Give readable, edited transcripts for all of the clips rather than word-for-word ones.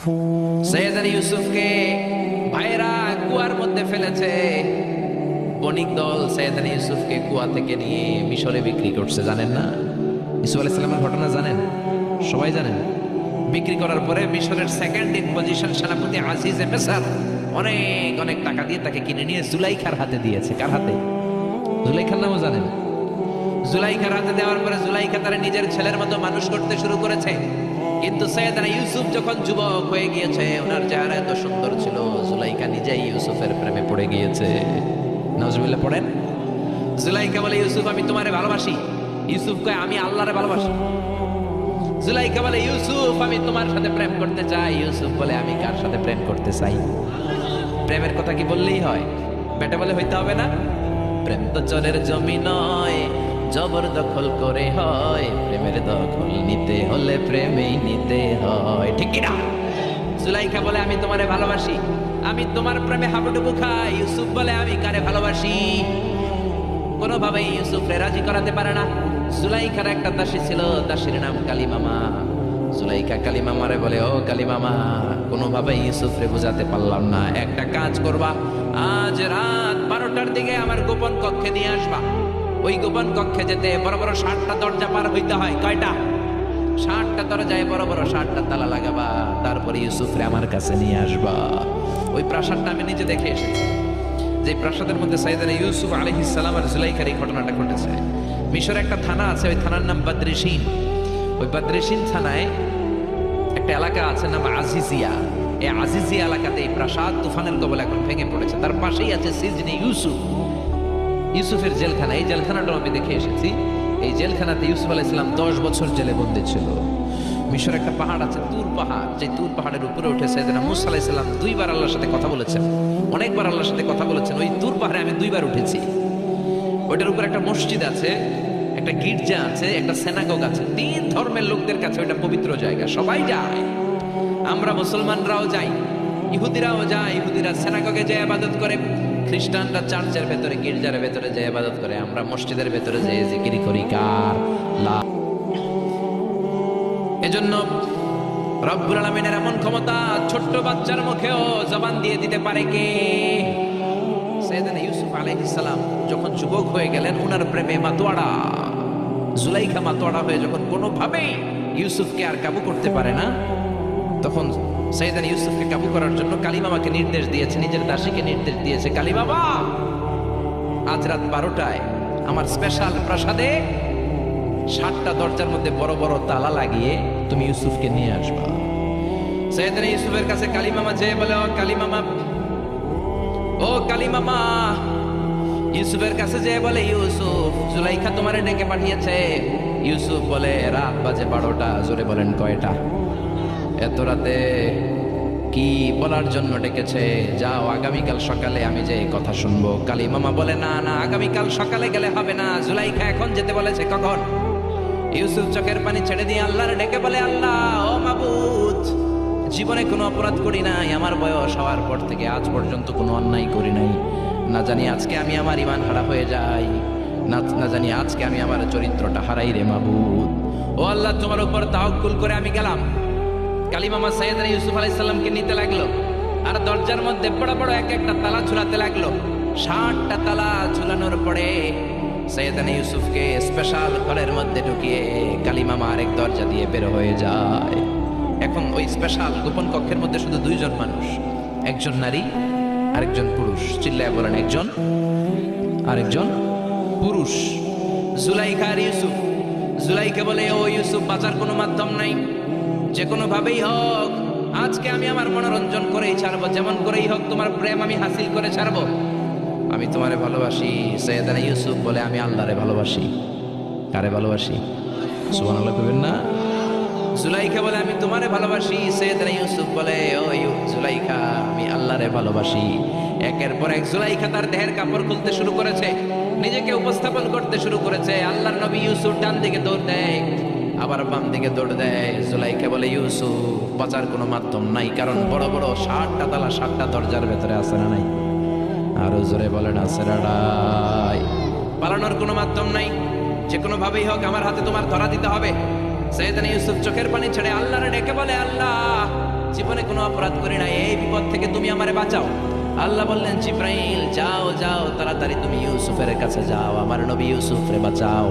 সৈয়দনা ইউসুফকে ভাইরা কুয়ার মধ্যে ফেলেছে। বণিক দল সৈয়দনা ইউসুফকে কুয়া থেকে নিয়ে মিশরে বিক্রি করছে। জানেন না ইউসুফ আলাইহিস সালামের ঘটনা? জানেন, সবাই জানেন। বিক্রি করার পরে মিশরের সেকেন্ড ইন পজিশন সেনাপতি আজিজ মিসর অনেক অনেক টাকা দিয়ে তাকে কিনে নিয়ে জুলাইখার হাতে দিয়েছে। কার হাতে? জুলাইখার নামও জানেন? জুলাইখার হাতে দেওয়ার পরে জুলাইখা তারা নিজের ছেলের মতো মানুষ করতে শুরু করেছে। কিন্তু সৈয়দনা ইউসুফ যখন যুবক হয়ে গিয়েছে, ওনার চেহারা এত সুন্দর ছিল, জুলাইখা নিজেই ইউসুফের প্রেমে পড়ে গিয়েছে। নাউজুবিল্লাহ পড়েন। জুলাইখা বলে, ইউসুফ আমি তোমারে ভালোবাসি। ইউসুফ কয়, আমি আল্লাহরে ভালোবাসি। জুলাইখা বলে, ইউসুফ আমি তোমার সাথে প্রেম করতে চাই। ইউসুফ বলে, আমি কার সাথে প্রেম করতে চাই? প্রেমের কথা কি বললেই হয়? বেটা বলে হইতে হবে না? প্রেম তো চরের জমি নয়, জবরদখল করে হয়। প্রেমের দখল নিতে হলে প্রেমেই নিতে হয়, ঠিক কি না? জুলাইখা বলে, আমি তোমারে ভালোবাসি, আমি তোমার প্রেমে হাবুডুবু খাই। ইউসুফ বলে, আমি কারে ভালোবাসি? কোনোভাবেই ইউসুফরে রাজি করাতে পারে না। জুলাইখার একটা দাসী ছিল, দাসীর নাম কালিমামা। জুলাইখা কালিমামারে বলে, ও কালিমামা, কোনোভাবেই ইউসুফরে বুঝাতে পারলাম না। একটা কাজ করবা, আজ রাত 12টার দিকে আমার গোপন কক্ষে নিয়ে আসবা। ওই গোপন কক্ষে যেতে বড় বড় 60টা দরজা পার হইতে হয়। কয়টা? 60টা দরজায় বড় বড় 60টা তালা লাগাবা। তারপরে ইউসুফরে আমার কাছে নিয়ে আসবা। ওই প্রাসাদটা আমি নিজে দেখে এসেছি, যে প্রাসাদের মধ্যে সাইয়েদনা ইউসুফ আলাইহিস সালাম আর জুলাইখার এই ঘটনাটা ঘটেছে। মিশরে একটা থানা আছে, ওই থানার নাম বাদরিশিন। ওই বাদরিশিন থানায় একটা এলাকা আছে নাম আজিজিয়া। এই আজিজিয়া এলাকাতে এই প্রাসাদ তুফানের কবলে এখন ভেঙে পড়েছে। তার পাশেই আছে সিজনে ইউসুফ, ইউসুফের জেলখানা। এই জেলখানাটাও আমি দেখে এসেছি। এই জেলখানাতে ইউসুফ আলাইহিস সালাম 10 বছর জেলে বন্দী ছিল। মিশর একটা পাহাড় আছে, তুর পাহাড়। যে তুর পাহাড়ের উপরে উঠে সাইয়েদনা মুসা আলাইহিস সালাম 2বার আল্লাহর সাথে কথা বলেছেন, অনেকবার আল্লাহর সাথে কথা বলেছেন। ওই তুর পাহাড়ে আমি 2বার উঠেছি। ওইটার উপর একটা মসজিদ আছে, একটা গির্জা আছে, একটা সিনাগগ আছে। 3 ধর্মের লোকদের কাছে ওইটা পবিত্র জায়গা, সবাই যায়। আমরা মুসলমানরাও যাই, ইহুদিরাও যায়। ইহুদিরা সিনাগগে যায় ইবাদত করে, খ্রিস্টানরা চার্চের ভেতরে, গির্জার ভেতরে যায় ইবাদত করে। আমরা মসজিদের ভেতরে যেয়ে জিকির করি কার? আল্লাহ। এজন্য রব্বুল আলামিনের এমন ক্ষমতা, ছোট্ট বাচ্চার মুখেও জবান দিয়ে দিতে পারে কে? সাইয়েদনা ইউসুফ আলাইহিস সালাম যখন যুবক হয়ে গেলেন, উনার প্রেমে মাতোয়ারা। জুলাইখা মাতোয়ারা হয়ে যখন কোনোভাবেই ইউসুফকে আর কাবু করতে পারে না, তখন সাইয়েদনা ইউসুফকে কাবু করার জন্য কালিমামাকে নির্দেশ দিয়েছে, নিজের দাসীকে নির্দেশ দিয়েছে, কালিমামা আজ রাত 12টায় আমার স্পেশাল প্রাসাদে 60টা দরজার মধ্যে বড় বড় তালা লাগিয়ে তুমি ইউসুফকে নিয়ে আসবা। সাইয়েদনা ইউসুফের কাছে কালিমামা যেয়ে বলে, ও কালিমামা, ও কালিমামা। ইউসুফের কাছে যেয়ে বলে, ইউসুফ জুলাইখা তোমারে ডেকে পাঠিয়েছে। ইউসুফ বলে, রাত বাজে 12টা। জোরে বলেন, কয়টা? এত রাতে কি বলার জন্য ডেকেছে? যাও, আগামীকাল সকালে আমি যে কথা শুনবো। কালিমামা বলে, না না, আগামীকাল সকালে গেলে হবে না, জুলাইখা এখন যেতে বলেছে। কখন? ইউসুফ চোখের পানি ছেড়ে দিয়ে আল্লাহর ডেকে বলে, আল্লাহ ও মাবুদ, জীবনে কোনো অপরাধ করি নাই, আমার বয়স হওয়ার পর থেকে আজ পর্যন্ত কোনো অন্যায় করি নাই। না জানি আজকে আমি আমার ঈমান হারা হয়ে যাই, না জানি আজকে আমি আমার চরিত্রটা হারাই রে মাবুদ। ও আল্লাহ, তোমার উপর তাওয়াক্কুল করে আমি গেলাম। কালিমামা সাইয়েদনা ইউসুফ আলাইহিস সালামকে নিতে লাগলো, আর দরজার মধ্যে বড় বড় এক একটা তালা ঝুলাতে লাগলো। 60টা তালা ঝুলানোর পরে সাইয়েদনা ইউসুফকে স্পেশাল ঘরের মধ্যে ঢুকিয়ে কালিমামা আরেক দরজা দিয়ে বের হয়ে যায়। এখন ওই স্পেশাল গোপন কক্ষের মধ্যে শুধু 2 জন মানুষ, একজন নারী আরেকজন পুরুষ। চিল্লায় বলেন, একজন আরেকজন পুরুষ। জুলাইখা আর ইউসুফ। জুলাইখা বলে, ও ইউসুফ, বাঁচার কোনো মাধ্যম নাই, যে কোনো ভাবেই হোক আজকে আমি আমার মনোরঞ্জন করেই ছাড়বো, যেমন করেই হোক তোমার প্রেম আমি হাসিল করে ছাড়বো। আমি তোমারে ভালোবাসি। সাইয়েদনা ইউসুফ বলে, আমি আল্লাহরে ভালোবাসি। কারে ভালোবাসি? সুবহানাল্লাহ কইবেন না? জুলাইখা বলে, আমি তোমারে ভালোবাসি। সাইয়েদনা ইউসুফ বলে, ও জুলাইখা, আমি আল্লাহরে ভালোবাসি। একের পর এক জুলাইখা তার দেহের কাপড় খুলতে শুরু করেছে, নিজেকে উপস্থাপন করতে শুরু করেছে। আল্লাহর নবী ইউসুফ ডান দিকে দৌড় দেয়, আবার বাম দিকে দৌড় দেয়। জুলাইখা বলে, ইউসুফ, বাঁচার কোনো মাধ্যম নাই, কারণ বড় বড় 60টা তালা 60টা দরজার ভেতরে আছে না নাই? আরো জোরে বলেন, আছে না নাই? পালানোর কোনো মাধ্যম নাই, যে কোনো ভাবেই হোক আমার হাতে তোমার ধরা দিতে হবে। সাইয়েদনা ইউসুফ চোখের পানি ছেড়ে আল্লাহরে ডেকে বলে, আল্লাহ জীবনে কোনো অপরাধ করি না, এই বিপদ থেকে তুমি আমারে বাঁচাও। আল্লাহ বললেন জিব্রাইল যাও যাও তাড়াতাড়ি তুমি ইউসুফের কাছে যাও, আমার নবী ইউসুফরে বাঁচাও।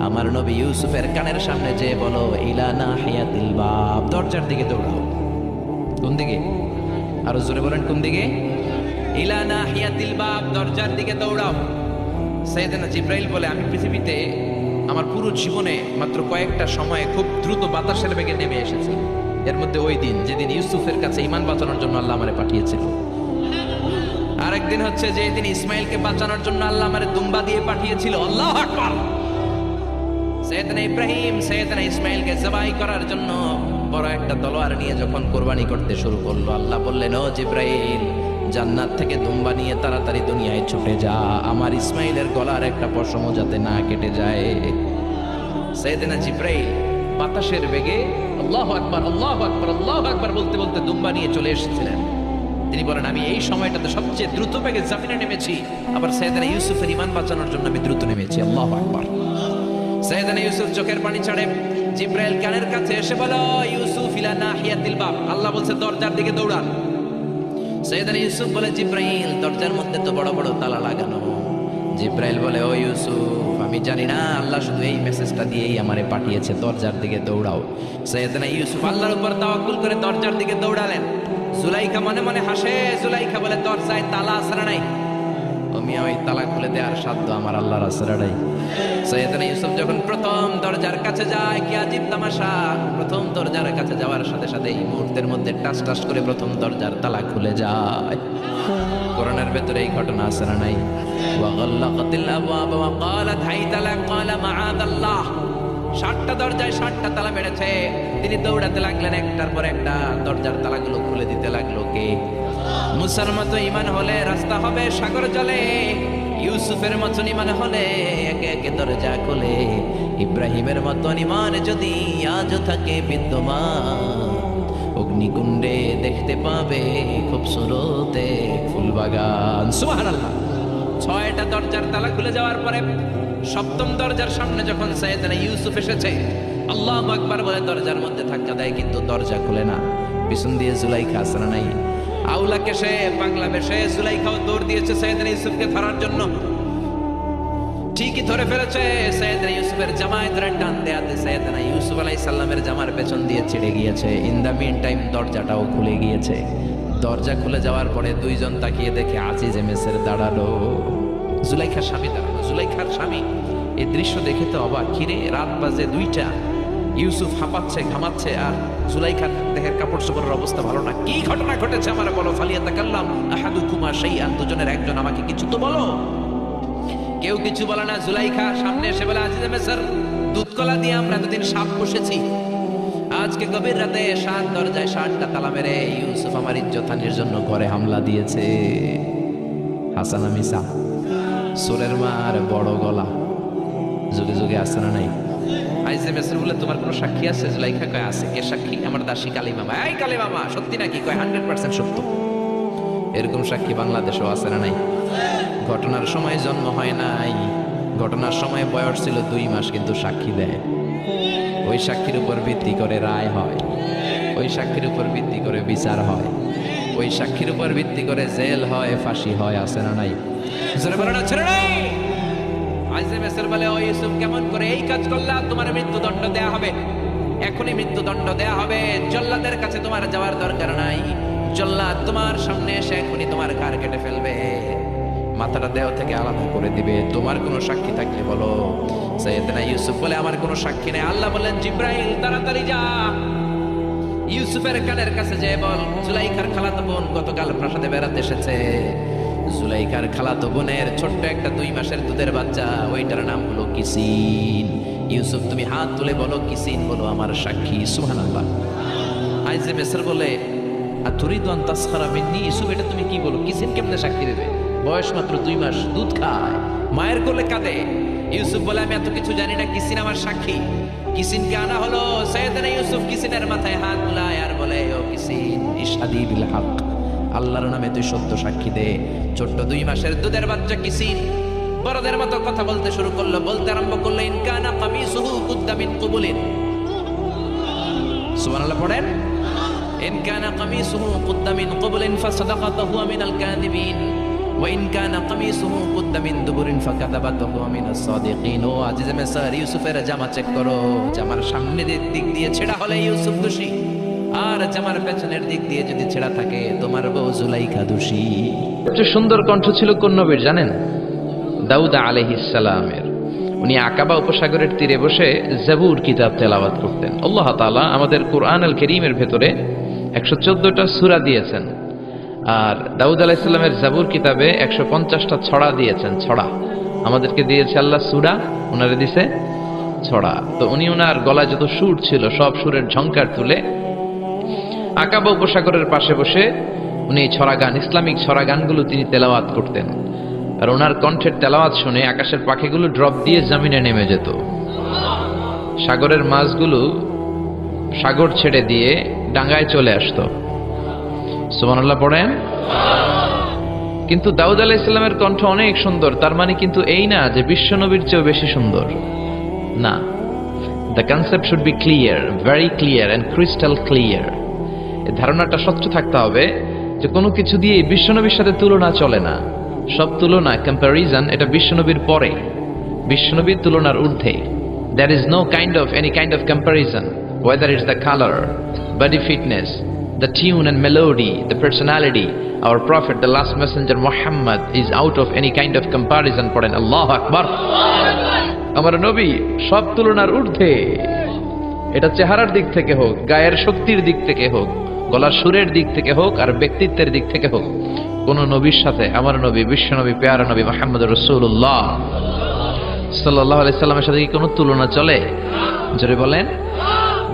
আমার নবী ইউসুফের কানের সামনে যে বলো ইলা নাহিয়াতিল বাব, দরজার দিকে দৌড়াও। কোন দিকে? আরো জোরে বলেন কোন দিকে? ইলা নাহিয়াতিল বাব, দরজার দিকে দৌড়াও। সাইয়েদনা জিব্রাইল বলে আমি পৃথিবীতে আমার পুরো জীবনে মাত্র কয়েকটা সময়ে খুব দ্রুত বাতাসের বেগে নেমে এসেছি। এর মধ্যে ওই দিন যেদিন ইউসুফের কাছে ঈমান বাঁচানোর জন্য আল্লাহ আমারে পাঠিয়েছিল। আরেকদিন হচ্ছে যে দিন ইসমাইলকে বাঁচানোর জন্য আল্লাহ আমারে দুম্বা দিয়ে পাঠিয়েছিল। আল্লাহু আকবার। সাইয়েদনা ইব্রাহিম সাইয়েদনা ইসমাইলকে জবাই করার জন্য বড় একটা তলোয়ার নিয়ে যখন কুরবানি করতে শুরু করলো, আল্লাহ বললেন ও জিব্রাইল জান্নাত থেকে দুম্বা নিয়ে তাড়াতাড়ি দুনিয়ায় ছুটে যা, আমার ইসমাইলের গলার একটা পশমও যাতে না কেটে যায়। সাইয়েদনা জিব্রাইল বাতাসের বেগে আল্লাহু আকবার আল্লাহু আকবার আল্লাহু আকবার বলতে বলতে দুম্বা নিয়ে চলে এসেছিলেন। তিনি বলেন আমি এই সময়টাতে সবচেয়ে দ্রুত বেগে জমিনে নেমেছি, আবার সাইয়েদনা ইউসুফের ঈমান বাঁচানোর জন্য আমি দ্রুত নেমেছি। আল্লাহু আকবার। সাইয়েদনা ইউসুফ চোখের পানি ছাড়ে জিব্রাইল কানের কাছে এসে বলো ইউসুফ ইলা নাহিয়াতিল বাব, আল্লাহ বলছে দরজার দিকে দৌড়ান। সাইয়েদনা ইউসুফ বলে জিব্রাইল দরজার মধ্যে তো বড় বড় তালা লাগানো। জিব্রাইল বলে ও ইউসুফ আমি জানি না, আল্লাহ শুধু এই মেসেজটা দিয়েই আমারে পাঠিয়েছে, দরজার দিকে দৌড়াও। সাইয়েদনা ইউসুফ আল্লাহর উপর তাওয়াক্কুল করে দরজার দিকে দৌড়ালেন। জুলাইখা মনে মনে হাসে। জুলাইখা বলে দরজায় তালা আছে না নাই? ওই তালা খুলে দেওয়ার সাধ্য আমার আল্লাহর আছে না নাই? সাইয়েদনা ইউসুফ যখন প্রথম দরজার কাছে যায়, কি আজীব তামাশা, প্রথম দরজার কাছে যাওয়ার সাথে সাথে এই মুহূর্তের মধ্যে টাস টাস করে প্রথম দরজার তালা খুলে যায়। কোরআনের ভেতরে এই ঘটনা আছে না নাই? ওয়া গাল্লাকাতিল আবওয়াব ওয়া ক্বালাত হাইতা লাক ক্বালা মাআদাল্লাহ। 60টা দরজায় 60টা তালা মেরেছে। তিনি দৌড়াতে লাগলেন, একটার পর একটা দরজার তালাগুলো খুলে দিতে লাগলো। কে? মুসার মতো ঈমান হলে রাস্তা হবে সাগর জলে, ইউসুফের মতন ঈমান হলে একে একে দরজা খুলে। ইব্রাহিমের মতন ঈমান যদি আজও থাকে বিদ্যমান, অগ্নিকুণ্ডে দেখতে পাবে খুবসুরতে ফুলবাগান। সুবহানাল্লাহ। 6টা দরজার তালা খুলে যাওয়ার পরে 7ম দরজার সামনে যখন সাইয়েদনা ইউসুফ এসেছে, আল্লাহু আকবার বলে দরজার মধ্যে ধাক্কা দেয়, কিন্তু দরজা খুলে না। পিছন দিয়ে জুলাইখা আছে না নাই? আউলাকে সে পাগলা বেশে জুলাইখাও দৌড় দিয়েছে সাইয়েদনা ইউসুফকে ধরার জন্য। ঠিকই ধরে ফেলেছে। সাইয়েদনা ইউসুফের জামায় ধরে টান দেয়াতে সাইয়েদনা ইউসুফ আলাইহিস সালামের জামার পেছন দিয়ে ছিঁড়ে গিয়েছে। ইন দা মিন টাইম দরজাটাও খুলে গিয়েছে। দরজা খুলে যাওয়ার পরে দুইজন তাকিয়ে দেখে আজিজে মেসের দাঁড়ালো, জুলাইখার স্বামী দাঁড়ালো। জুলাইখার স্বামী এই দৃশ্য দেখে তো অবাক। খিরে রাত বাজে 2টা, ইউসুফ হাঁপাচ্ছে ঘামাচ্ছে, আর জুলাইখার দেহের কাপড় চোপড়ের অবস্থা ভালো না। কি ঘটনা ঘটেছে আমার বলো। ফালিয়াতাকাল্লাম আহাদুকুমা শাইআন, দুজনের একজন আমাকে কিছু তো বলো। কেউ কিছু বলে না। জুলাইখা সামনে এসে বলে আজিজে মেসর, দুধকলা দিয়ে আমরা এতদিন সাপ পুষেছি, আজকে গভীর রাতে 7 দরজায় 7টা তালা মেরে ইউসুফ আমার ইজ্জতহানির জন্য ঘরে হামলা দিয়েছে। হাসান মিসা সুরের মার বড় গলা, যুগে যুগে আছে না নাই? আইজে মেসর বলে তোমার কোনো সাক্ষী আছে? জুলাইখা কয় আছে। কে সাক্ষী? আমার দাসী কালী মামা। এই কালী মামা সত্যি নাকি? কয় 100% সত্য। এরকম সাক্ষী বাংলাদেশেও আছে না নাই? ঘটনার সময় জন্ম হয় নাই, ঘটনার সময় বয়স ছিল 2 মাস, কিন্তু সাক্ষী দেয়। ওই সাক্ষীর উপর ভিত্তি করে রায় হয়, ওই সাক্ষীর উপর ভিত্তি করে বিচার হয়, ওই সাক্ষীর উপর ভিত্তি করে জেল হয়, ফাঁসি হয়। আছে না নাই? জোরে বলো না, ছেড়ে নাই। আইজে মেসর বলে ও ইউসুফ কেমন করে এই কাজ করলা? তোমার মৃত্যুদণ্ড দেয়া হবে, এখনই মৃত্যুদণ্ড দেয়া হবে। জল্লাদের কাছে তোমার যাওয়ার দরকার নাই, জল্লাদ তোমার সামনে এসে এখনই তোমার ঘাড় কেটে ফেলবে, মাথাটা দেহ থেকে আলাদা করে দিবে। তোমার কোনো সাক্ষী থাকলে বলো। সাইয়েদনা ইউসুফ বলে আমার কোনো সাক্ষী নেই। আল্লাহ বলেন জিব্রাইল তাড়াতাড়ি যা, ইউসুফের কানের কাছে যে বল জুলাইখার খালাতো বোন গতকাল প্রাসাদে বেড়াতে এসেছে। জুলাইখার খালাতো বোনের ছোট্ট একটা 2 মাসের দুধের বাচ্চা, ওইটার নাম হলো কিসিন। ইউসুফ তুমি হাত তুলে বলো কিসিন বলো আমার সাক্ষী। সুবহানাল্লাহ। আইজে মেসর বলে আর তুরিদু আন তাসখারা মিন্নি, ইউসুফ এটা তুমি কি বলো? কিসিন কেমনে সাক্ষী দেবে? বয়স মাত্র 2 মাস, দুধ খায়, মায়ের কোলে কাঁদে। ইউসুফ বলে আমি এত কিছু জানি না, কিসিন আমার সাক্ষী। কিসিনকে আনা হলো। সাইয়েদনা ইউসুফ কিসিনের মাথায় হাত বুলায় আর বলে ও কিসিন ইশহাদি বিল হক, আল্লাহর নামে তুই সত্য সাক্ষী দে। ছোট্ট 2 মাসের দুধের বাচ্চা কিসিন বড়দের মতো কথা বলতে শুরু করলো, বলতে আরম্ভ করলো ইন কানা কামিসুহু কুদ্দা মিন কুবুলিন। সুবহানাল্লাহ পড়েন। ইন কানা কামিসুহু কুদ্দা মিন ক্বাবলিন ফাসাদাকাত হুয়া মিনাল কাযিবিন ওয়া ইন কানা কামিসুহু কুদ্দা মিন দুবুরিন ফাকাযাবাত হুয়া মিনাস সাদিকিন। ও আজিজে মিসর, ইউসুফের জামা চেক করো, জামার সামনের দিক দিয়ে ছেঁড়া হলে ইউসুফ দোষী, আর জামার পেছনের দিক দিয়ে যদি ছেঁড়া থাকে তোমার বউ জুলাইখা দোষী। সবচেয়ে সুন্দর কণ্ঠ ছিল কোন নবীর জানেন? দাউদ আলাইহিস সালামের। উনি আকাবা উপসাগরের তীরে বসে জাবুর কিতাব তেলাওয়াত করতেন। আল্লাহ তাআলা আমাদের কুরআন আল কারীমের ভেতরে 114টা সূরা দিয়েছেন, আর দাউদ আলাইহিস সালামের জাবুর কিতাবে 150টা ছড়া দিয়েছেন। ছড়া আমাদেরকে দিয়েছে আল্লাহ, সূরা উনারে দিয়েছে ছড়া। তো উনি ওনার গলায় যত সুর ছিল সব সুরের ঝংকার তুলে আকাবা উপসাগরের পাশে বসে উনি ছড়া গান, ইসলামিক ছড়া গানগুলো তিনি তেলাওয়াত করতেন। আর ওনার কণ্ঠের তেলাওয়াত শুনে আকাশের পাখিগুলো ড্রপ দিয়ে জমিনে নেমে যেত, সাগরের মাছগুলো সাগর ছেড়ে দিয়ে ডাঙ্গায় চলে আসতো। সুবহানাল্লাহ পড়েন। কিন্তু দাউদ আলাইহিস সালামের কণ্ঠ অনেক সুন্দর, তার মানে কিন্তু এই না যে বিশ্বনবীর চেয়েও বেশি সুন্দর, না। The concept should be clear, very clear and crystal clear. এই ধারণাটা স্বচ্ছ থাকতে হবে যে কোনো কিছু দিয়ে বিশ্বনবীর সাথে তুলনা চলে না। সব তুলনা, কম্প্যারিজন, এটা বিশ্বনবীর পরে, বিশ্বনবীর তুলনার ঊর্ধ্বে। There is no any kind of comparison, whether it's the color, body fitness, the tune and melody, the personality. Our prophet, the last messenger Muhammad, is out of any kind of comparison. পড়েন আল্লাহু আকবার। আমার নবী সব তুলনার ঊর্ধ্বে। এটা চেহারার দিক থেকে হোক, গায়ের শক্তির দিক থেকে হোক, গলার সুরের দিক থেকে হোক, আর ব্যক্তিত্বের দিক থেকে হোক, কোন নবীর সাথে আমার নবী, বিশ্বনবী, পেয়ারা নবী মুহাম্মদুর রাসূলুল্লাহ সাল্লাল্লাহু আলাইহি সাল্লামের সাথে কি কোনো তুলনা চলে? জোরে বলেন।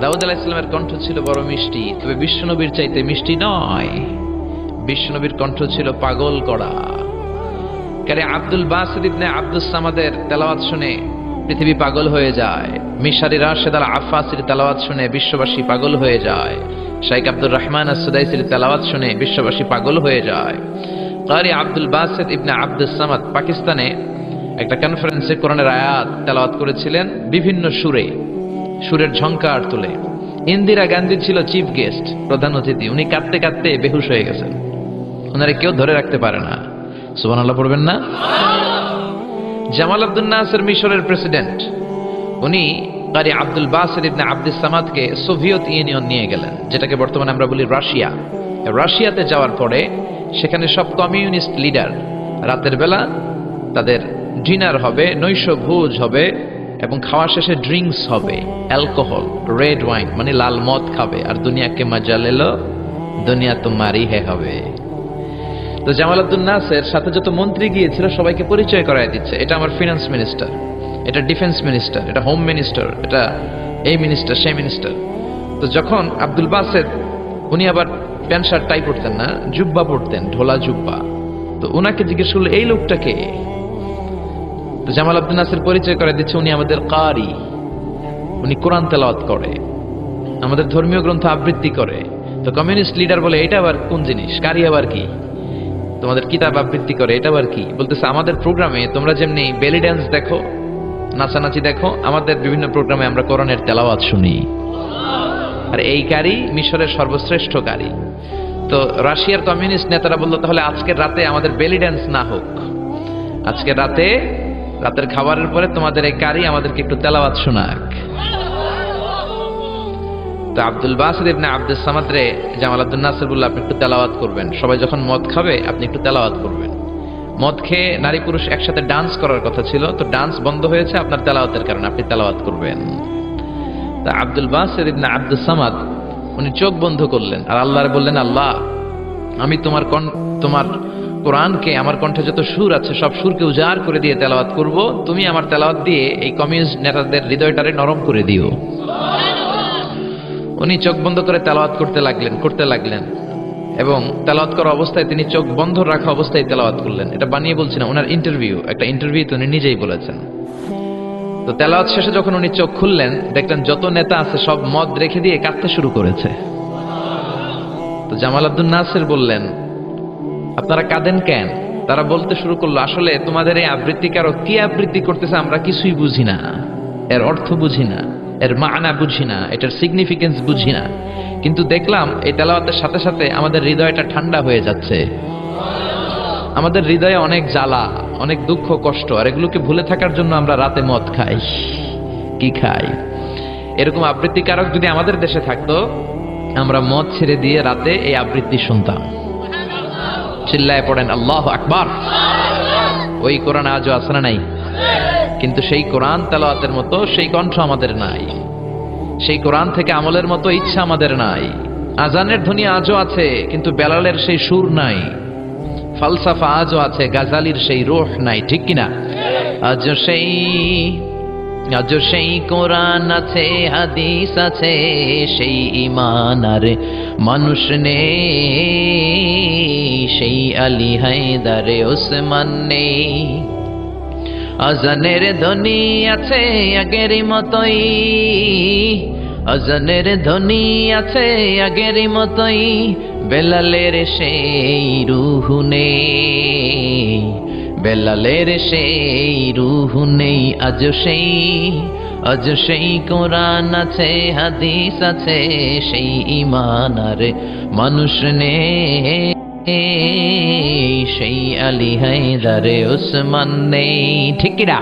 দাউদ আলাইহিস সালামের কণ্ঠ ছিল বড় মিষ্টি, তবে বিশ্বনবীর চাইতে মিষ্টি নয়। বিশ্বনবীর কণ্ঠ ছিল পাগল করা। কারে আব্দুল বাসিত ইবনে আব্দুস সামাদের তেলাওয়াত শুনে পৃথিবী পাগল হয়ে যায়। মিশরি রাশেদ আল আফাসির তেলাওয়াত শুনে বিশ্ববাসী পাগল হয়ে যায়। শাইখ আব্দুর রহমান আস-সুদাইসির তেলাওয়াত শুনে বিশ্ববাসী পাগল হয়ে যায়। কারি আব্দুল বাসিত ইবনে আব্দুস সামাদ পাকিস্তানে একটা কনফারেন্সে কোরআনের আয়াত তেলাওয়াত করেছিলেন বিভিন্ন সুরে, সুরের ঝংকার তুলে। ইন্দিরা গান্ধী ছিল চিফ গেস্ট, প্রধান অতিথি। উনি কাঁদতে কাঁদতে বেহুশ হয়ে গেছেন, ওনারে কেউ ধরে রাখতে পারে না। সুবহানাল্লাহ পড়বেন না? জামাল আব্দুল নাসের মিশরের প্রেসিডেন্ট, উনি কারি আব্দুল বাসিত ইবনে আব্দুস সামাদকে সোভিয়েত ইউনিয়ন নিয়ে গেলেন, যেটাকে বর্তমানে আমরা বলি রাশিয়া। রাশিয়াতে যাওয়ার পরে সেখানে সব কমিউনিস্ট লিডার রাতের বেলা তাদের ডিনার হবে, নৈশ ভোজ হবে, এবং খাওয়া শেষে ড্রিঙ্কস হবে, অ্যালকোহল, রেড ওয়াইন মানে লাল মদ খাবে, আর দুনিয়াকে মজা লেলো দুনিয়া তোমারই হবে। তো জামাল আব্দুল নাসের সাথে যত মন্ত্রী গিয়েছিল সবাইকে পরিচয় করায় দিচ্ছে, এটা আমার ফিনান্স মিনিস্টার, এটা ডিফেন্স মিনিস্টার, এটা হোম মিনিস্টার, এটা এই মিনিস্টার, সেই মিনিস্টার। তো যখন আব্দুল বাসেদ, উনি আবার প্যান্ট শার্ট টাই পরতেন না, জুব্বা পরতেন, ঢোলা জুব্বা। তো উনাকে জিজ্ঞেস করলো এই লোকটাকে। তো জামাল আব্দুল নাসের পরিচয় করে দিচ্ছে উনি আমাদের কারি, উনি কোরআন তেলাওয়াত করে, আমাদের ধর্মীয় গ্রন্থ আবৃত্তি করে। তো কমিউনিস্ট লিডার বলে এটা আবার কোন জিনিস? কারি আবার কি? তোমাদের কিতাব আবৃত্তি করে, এটা আবার কি? বলতেছে আমাদের প্রোগ্রামে তোমরা যেমনি বেলি ড্যান্স দেখো, নাচানাচি দেখো, আমাদের বিভিন্ন প্রোগ্রামে আমরা কোরআনের তেলাওয়াত শুনি। আর এই কারি মিশরের সর্বশ্রেষ্ঠ কারি। তো রাশিয়ার কমিউনিস্ট নেতারা বললো তাহলে আজকের রাতে আমাদের বেলি ড্যান্স না হোক, আজকের রাতে, রাতের খাবারের পরে তোমাদের এই কারি আমাদেরকে একটু তেলাওয়াত শোনাক। তো আব্দুল বাসিত ইবনে আব্দুস সামাদ রে জামাল আব্দুল নাসের বলল আপনি একটু তেলাওয়াত করবেন, সবাই যখন মদ খাবে আপনি একটু তেলাওয়াত করবেন। মদ খেয়ে নারী পুরুষ একসাথে ডান্স করার কথা ছিল, তো ডান্স বন্ধ হয়েছে আপনার তেলাওয়াতের কারণে, আপনি তেলাওয়াত করবেন। তা আব্দুল বাসিত ইবনে আব্দুস সামাদ উনি চোখ বন্ধ করলেন আর আল্লাহরে বললেন, আল্লাহ আমি তোমার কোরআনকে, আমার কণ্ঠে যত সুর আছে সব সুরকে উজাড় করে দিয়ে তেলাওয়াত করব, তুমি আমার তেলাওয়াত দিয়ে এই কমিউনিস্ট নেতাদের হৃদয়টারে নরম করে দিও। উনি চোখ বন্ধ করে তেলাওয়াত করতে লাগলেন এবং তেলাওয়াত করা অবস্থায় তিনি চোখ বন্ধ রাখা অবস্থায় তেলাওয়াত করলেন। এটা বানিয়ে বলছি না, ওনার একটা ইন্টারভিউতে উনি নিজেই বলেছেন। তো তেলাওয়াত শেষে যখন উনি চোখ খুললেন দেখলেন যত নেতা আছে সব মদ রেখে দিয়ে কাঁদতে শুরু করেছে। তো জামাল আব্দুল নাসের বললেন আপনারা কাঁদেন কেন? তারা বলতে শুরু করলো আসলে তোমাদের এই আবৃত্তিকারও কি আবৃত্তি করতেছে আমরা কিছুই বুঝি না, এর অর্থ বুঝি না, এর মানা বুঝি না, এটার সিগনিফিকেন্স বুঝি না। কিন্তু দেখলাম এই তেলাওয়াতের সাথে সাথে আমাদের হৃদয়টা ঠান্ডা হয়ে যাচ্ছে। আমাদের হৃদয়ে অনেক জ্বালা, অনেক দুঃখ কষ্ট, আর এগুলোকে ভুলে থাকার জন্য আমরা রাতে মদ খাই। কি খাই? এরকম আবৃত্তিকারক যদি আমাদের দেশে থাকতো, আমরা মদ ছেড়ে দিয়ে রাতে এই আবৃত্তি শুনতাম। চিল্লায় পড়েন আল্লাহু আকবার। ওই কোরআন আজও আছে না নাই? কিন্তু সেই কোরআন তেলাওয়াতের মতো সেই কণ্ঠ আমাদের নাই, সেই কোরআন থেকে আমলের মতো ইচ্ছা আমাদের নাই। আজানের ধ্বনি আজও আছে, কিন্তু বেলালের সেই সুর নাই। ফালসাফা আজও আছে, গাজালির সেই রূহ নাই। ঠিক কিনা? আজও সেই কোরআন আছে, হাদিস আছে, সেই ঈমান আর মানুষ নেই, সেই আলী হায়দার ওসমান নেই। আজানের ধ্বনি আছে আগের মতোই, আজানের ধ্বনি আছে আগের মতোই, বেলালের সেই রূহ নেই, বেলালের সেই রূহ নেই। আজ সেই কোরআন আছে, হাদিস আছে, সেই ঈমান আর মানুষ নেই, সেই আলী হায়দার ওসমান নেই। ঠিক কিনা?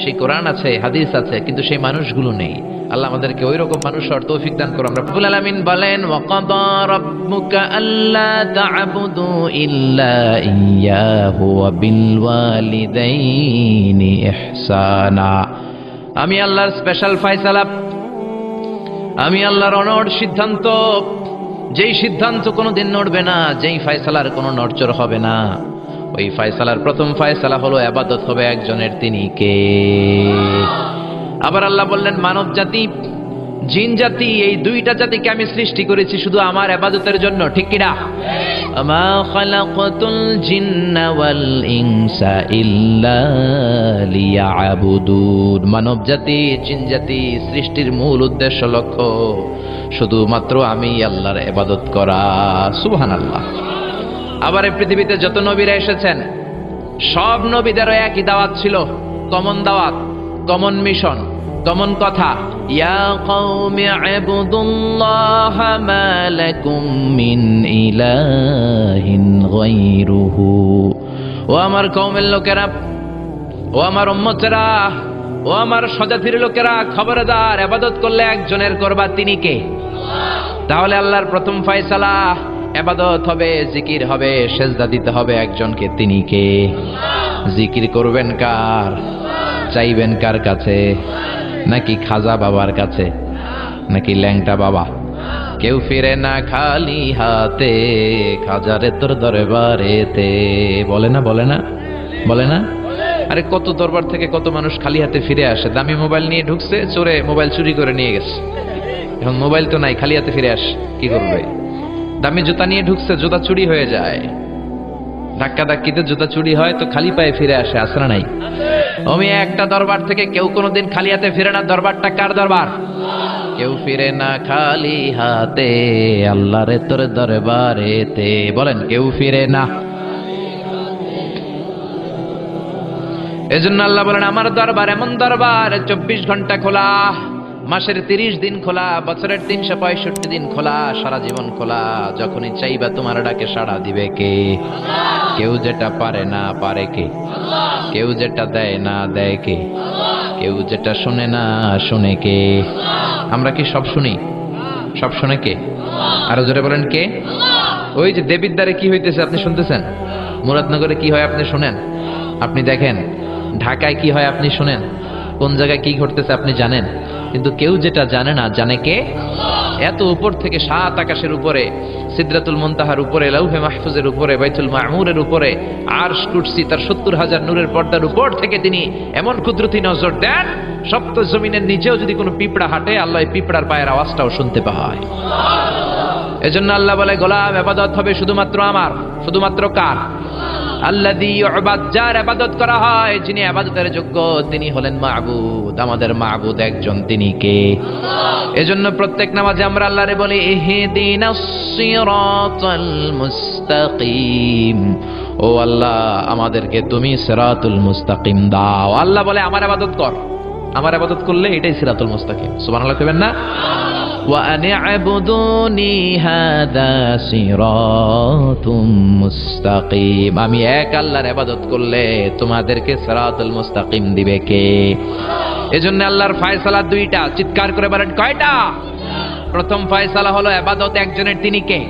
সেই কোরআন আছে, হাদিস আছে, কিন্তু সেই মানুষগুলো নেই। আল্লাহ আমাদেরকে ওই রকম মানুষ হওয়ার তৌফিক দান করুন। আমরা রব্বুল আলামিন বলেন, ওয়া ক্বাদা রাব্বুকা আল্লা তা'বুদু ইল্লা ইয়্যাহু ওয়া বিল ওয়ালিদাইনি ইহসানা। আমি আল্লাহর স্পেশাল ফয়সালা, আমি আল্লাহর অনড় সিদ্ধান্ত, যেই সিদ্ধান্ত কোনোদিন নড়বে না, যেই ফয়সালার কোনো নড়চড় হবে না, ওই ফয়সালার প্রথম ফয়সালা হলো ইবাদত হবে একজনের, তিনি কে? আবার আল্লাহ বললেন, মানব জাতি, জিন জাতি, এই দুইটা জাতিকে আমি সৃষ্টি করেছি শুধু আমার ইবাদতের জন্য। ঠিক কিনা? আমা খালাকাতুল জিন্না ওয়াল ইনসা ইল্লা লিয়াবুদুন। মানব জাতি, জিন জাতি সৃষ্টির মূল উদ্দেশ্য, লক্ষ্য শুধুমাত্র আমি আল্লাহর ইবাদত করা। সুবহানাল্লাহ। আবার এই পৃথিবীতে যত নবীরা এসেছেন, সব নবীদেরও একই দাওয়াত ছিল, কমন দাওয়াত, কমন মিশন, কমন কথা। ইয়া কওমি ইবুদুল্লাহা মা লাকুম মিন ইলাহিন গায়রুহু। ও আমার কওমের লোকেরা, ও আমার উম্মতেরা, ও আমার স্বজাতির লোকেরা, খবরদার, ইবাদত করলে একজনের করবা, তিনি কে? তাহলে আল্লাহর প্রথম ফয়সালা ইবাদত হবে, জিকির হবে, সেজদা দিতে হবে একজনকে, তিনি কে? জিকির করবেন কার? চাইবেন কার কাছে? নাকি খাজা বাবার কাছে, নাকি ল্যাংটা বাবা? কেউ ফিরে না খালি হাতে, খাজারে তোর দরবারেতে। বলে না, বলে না, বলে না? আরে কত দরবার থেকে কত মানুষ খালি হাতে ফিরে আসে। দামি মোবাইল নিয়ে ঢুকছে, চোরে মোবাইল চুরি করে নিয়ে গেছে, এখন মোবাইল তো নাই, খালি হাতে ফিরে আসে, কি করবে? দামি জুতা নিয়ে ঢুকছে, জুতা চুরি হয়ে যায়, ধাক্কা ধাক্কিতে জুতা চুরি হয়, তো খালি পায়ে ফিরে আসে, আসে না নাই? আমি একটা দরবার থেকে কেউ কোনোদিন খালি হাতে ফিরে না। দরবারটা কার দরবার? কেউ ফিরে না খালি হাতে, আল্লাহরে তোর দরবারেতে। বলেন, কেউ ফিরে না। এজন্য আল্লাহ বলেন, আমার দরবার এমন দরবার 24 ঘন্টা খোলা, মাসের 30 দিন খোলা, বছরের 365 দিন খোলা, সারা জীবন খোলা। যখনই চাইবা তোমার ডাকে সাড়া দিবে কে? কেউ যেটা পারে না পারে কে? কেউ যেটা দেয় না দেয় কে? কেউ যেটা শুনে না শুনে কে? আমরা কি সব শুনি? সব শুনে কে? আরো জোরে বলেন, কে? ওই যে দেবিদ্বারে কি হইতেছে আপনি শুনতেছেন, মুরাদনগরে কি হয় আপনি শুনেন, আপনি দেখেন, ঢাকায় কি হয় আপনি শুনেন, কোন জায়গায় কি ঘটতেছে আপনি জানেন, কিন্তু কেউ যেটা জানে না জানে কে? এত উপর থেকে, 7 আকাশের উপরে, সিদরাতুল মুনতাহার উপরে, লাউহে মাহফুজের উপরে, বাইতুল মামুরের উপরে, আরশ, কুরসি, তার 70,000 নূরের পর্দার উপর থেকে তিনি এমন কুদরতি নজর দেন, সপ্ত জমিনের নিচেও যদি কোনো পিঁপড়া হাঁটে, আল্লাহ পিঁপড়ার পায়ের আওয়াজটাও শুনতে পায়। এজন্য আল্লাহ বলে, গোলাম, ইবাদত হবে শুধুমাত্র আমার। শুধুমাত্র কার? আল্লাযী ইউবাদ, যার ইবাদত করা হয়, যিনি ইবাদতের যোগ্য, তিনি হলেন মাবুদ। আমাদের মাবুদ একজন, তিনি কে? এজন্য প্রত্যেক নামাজে আমরা আল্লাহরে বলি, ইহদিনাস সিরাতাল মুস্তাকিম। ও আল্লাহ, আমাদেরকে তুমি সিরাতুল মুস্তাকিম দাও। আল্লাহ বলে, আমার ইবাদত কর। আমার ইবাদত করলে এটাই সিরাতুল মুস্তাকিম। সুবহানাল্লাহ কইবেন না? ওয়া আনি'বুদুনি হাদা সিরাতুম মুস্তাকিম, আমি এক আল্লাহর ইবাদত করলে তোমাদেরকে সিরাতুল মুস্তাকিম দিবে কে? এজন্য আল্লাহর ফয়সালা দুইটা, চিৎকার করে বলেন কয়টা? প্রথম ফয়সালা হলো ইবাদত একজনের, তিনি কে?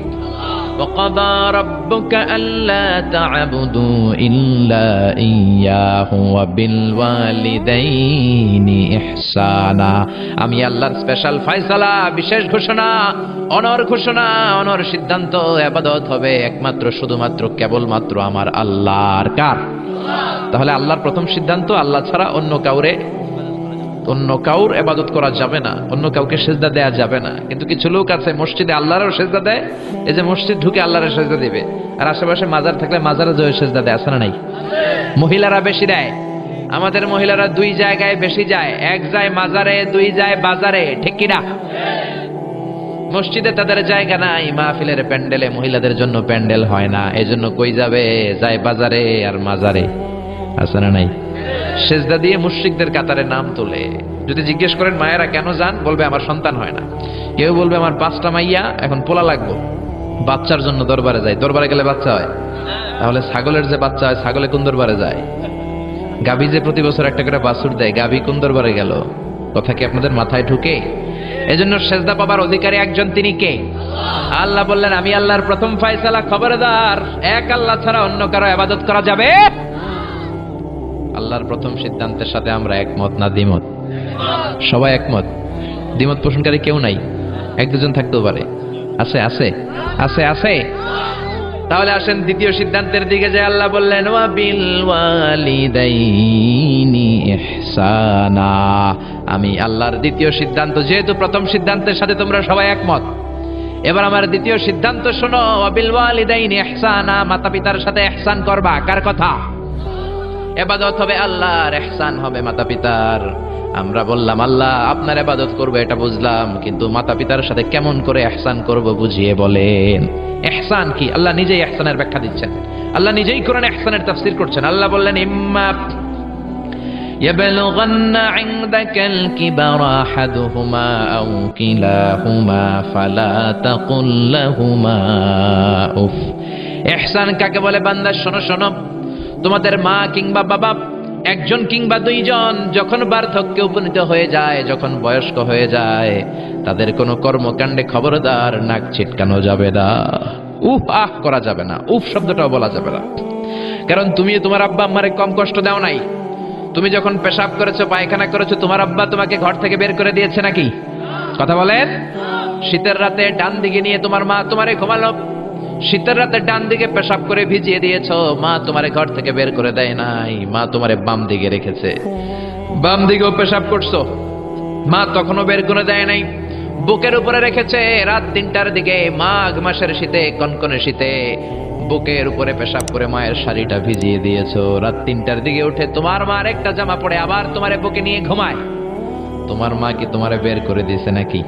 وَقَضَى رَبُّكَ أَلَّا تَعْبُدُوا إِلَّا إِيَّاهُ وَبِالْوَالِدَيْنِ إِحْسَانًا। আমি আল্লাহর স্পেশাল ফয়সালা, বিশেষ ঘোষণা, অনর ঘোষণা, অনর সিদ্ধান্ত, ইবাদত হবে একমাত্র শুধুমাত্র কেবলমাত্র আমার আল্লাহর। কার? তাহলে আল্লাহর প্রথম সিদ্ধান্ত, আল্লাহ ছাড়া অন্য কাউর ইবাদত করা যাবে না, অন্য কাউকে সেজদা দেয়া যাবে না। কিন্তু কিছু লোক আছে মসজিদে আল্লাহরও সেজদা দেয়, এই যে মসজিদ ঢুকে আল্লাহর সেজদা দিবে, আর আশেপাশে মাজার থাকলে মাজারে জয় সেজদা দেয়, আছে না নাই? মহিলারা বেশি দেয়, আমাদের মহিলারা দুই জায়গায় বেশি যায়, এক যায় মাজারে, দুই যায় বাজারে, ঠিক কিনা? মসজিদে তাদের জায়গা নাই, মাহফিলের প্যান্ডেলে মহিলাদের জন্য প্যান্ডেল হয় না, এজন্য কই যাবে? যায় বাজারে আর মাজারে, আছে না নাই? সেজদা দিয়ে মুশরিকদের কাতারে নাম তোলে। যদি জিজ্ঞেস করেন মায়েরা কেন যান, বলবে আমার সন্তান হয় না। কেউ বলবে আমার 5টা মাইয়া, এখন পোলা লাগবো, বাচ্চার জন্য দরবারে যায়। দরবারে গেলে বাচ্চা হয়? তাহলে ছাগলের যে বাচ্চা হয়, ছাগলে কোন দরবারে যায়? গাভী যে প্রতি বছর একটা করে বাছুর দেয়, গাভী কোন দরবারে গেল? কথা কি আপনাদের মাথায় ঢুকে? এজন্য সেজদা পাবার অধিকারী একজন, তিনি কে? আল্লাহ বললেন আমি আল্লাহর প্রথম ফয়সালা, খবরদার এক আল্লাহ ছাড়া অন্য কারো ইবাদত করা যাবে? আল্লাহর প্রথম সিদ্ধান্তের সাথে আমরা একমত না দ্বিমত? সবাই একমত, দ্বিমত পোষণকারী কেউ নাই? এক দুজন থাকতেও পারে, আছে আছে আছে আছে। তাহলে আসেন দ্বিতীয় সিদ্ধান্তের দিকে, যে আল্লাহ বললেন ওয়া বিল ওয়ালিদাইনি ইহসানা। আমি আল্লাহর দ্বিতীয় সিদ্ধান্ত, যেহেতু প্রথম সিদ্ধান্তের সাথে তোমরা সবাই একমত, এবার আমার দ্বিতীয় সিদ্ধান্ত শোনো। ওয়া বিল ওয়ালিদাইনি ইহসানা, মাতা পিতার সাথে ইহসান করবা। কার কথা? ইবাদত হবে আল্লাহর, ইহসান হবে মাতা পিতার। আমরা বললাম আল্লাহ আপনার ইবাদত করব, এটা বুঝলাম, কিন্তু মাতা পিতার সাথে কেমন করে ইহসান করব বুঝিয়ে বলেন। ইহসান কি? আল্লাহ নিজেই ইহসানের ব্যাখ্যা দিচ্ছেন, আল্লাহ নিজেই কোরআনে ইহসানের তাফসীর করছেন। আল্লাহ বললেন ইম্মা ইয়াবলুগান্না ইনদাকাল কিবারা আহাদুহুমা আও কিলাহুমা ফালা তাকুল লাহুমা উফ। ইহসান কাকে বলে? বান্দা শোনো শোনো, তোমাদের মা কিংবা বাবা, একজন কিংবা দুইজন, যখন বার্ধক্যে উপনীত হয়ে যায়, যখন বয়স্ক হয়ে যায়, তাদের কোনো কর্মকাণ্ডে খবরদার নাক ছিটকানো যাবে না, উফ আহ করা যাবে না, উফ শব্দটাও বলা যাবে না। কারণ তুমি তোমার আব্বা আম্মারে কম কষ্ট দাও নাই। তুমি যখন পেশাব করেছো, পায়খানা করেছো, তোমার আব্বা তোমাকে ঘর থেকে বের করে দিয়েছে নাকি? কথা বলেন। শীতের রাতে ডান দিকে নিয়ে তোমার মা তোমারে ঘুমালো, শীতের রাতে ডান দিকে পেশাব করে ভিজিয়ে দিয়েছো, মা তোমারে ঘর থেকে বের করে দেয় নাই, মা তোমারে বাম দিকে রেখেছে, বাম দিকেও পেশাব করছো, মা তখনও বের করে দেয় নাই, বুকের উপরে রেখেছে। রাত 3টার দিকে, মাঘ মাসের শীতে, কনকনে শীতে, বুকের উপরে পেশাব করে মায়ের শাড়িটা ভিজিয়ে দিয়েছো। রাত 3টার দিকে উঠে তোমার মা একটা জামা পরে আবার তোমারে বুকে নিয়ে ঘুমায়। তোমার মা কি তোমারে বের করে দিয়েছে নাকি?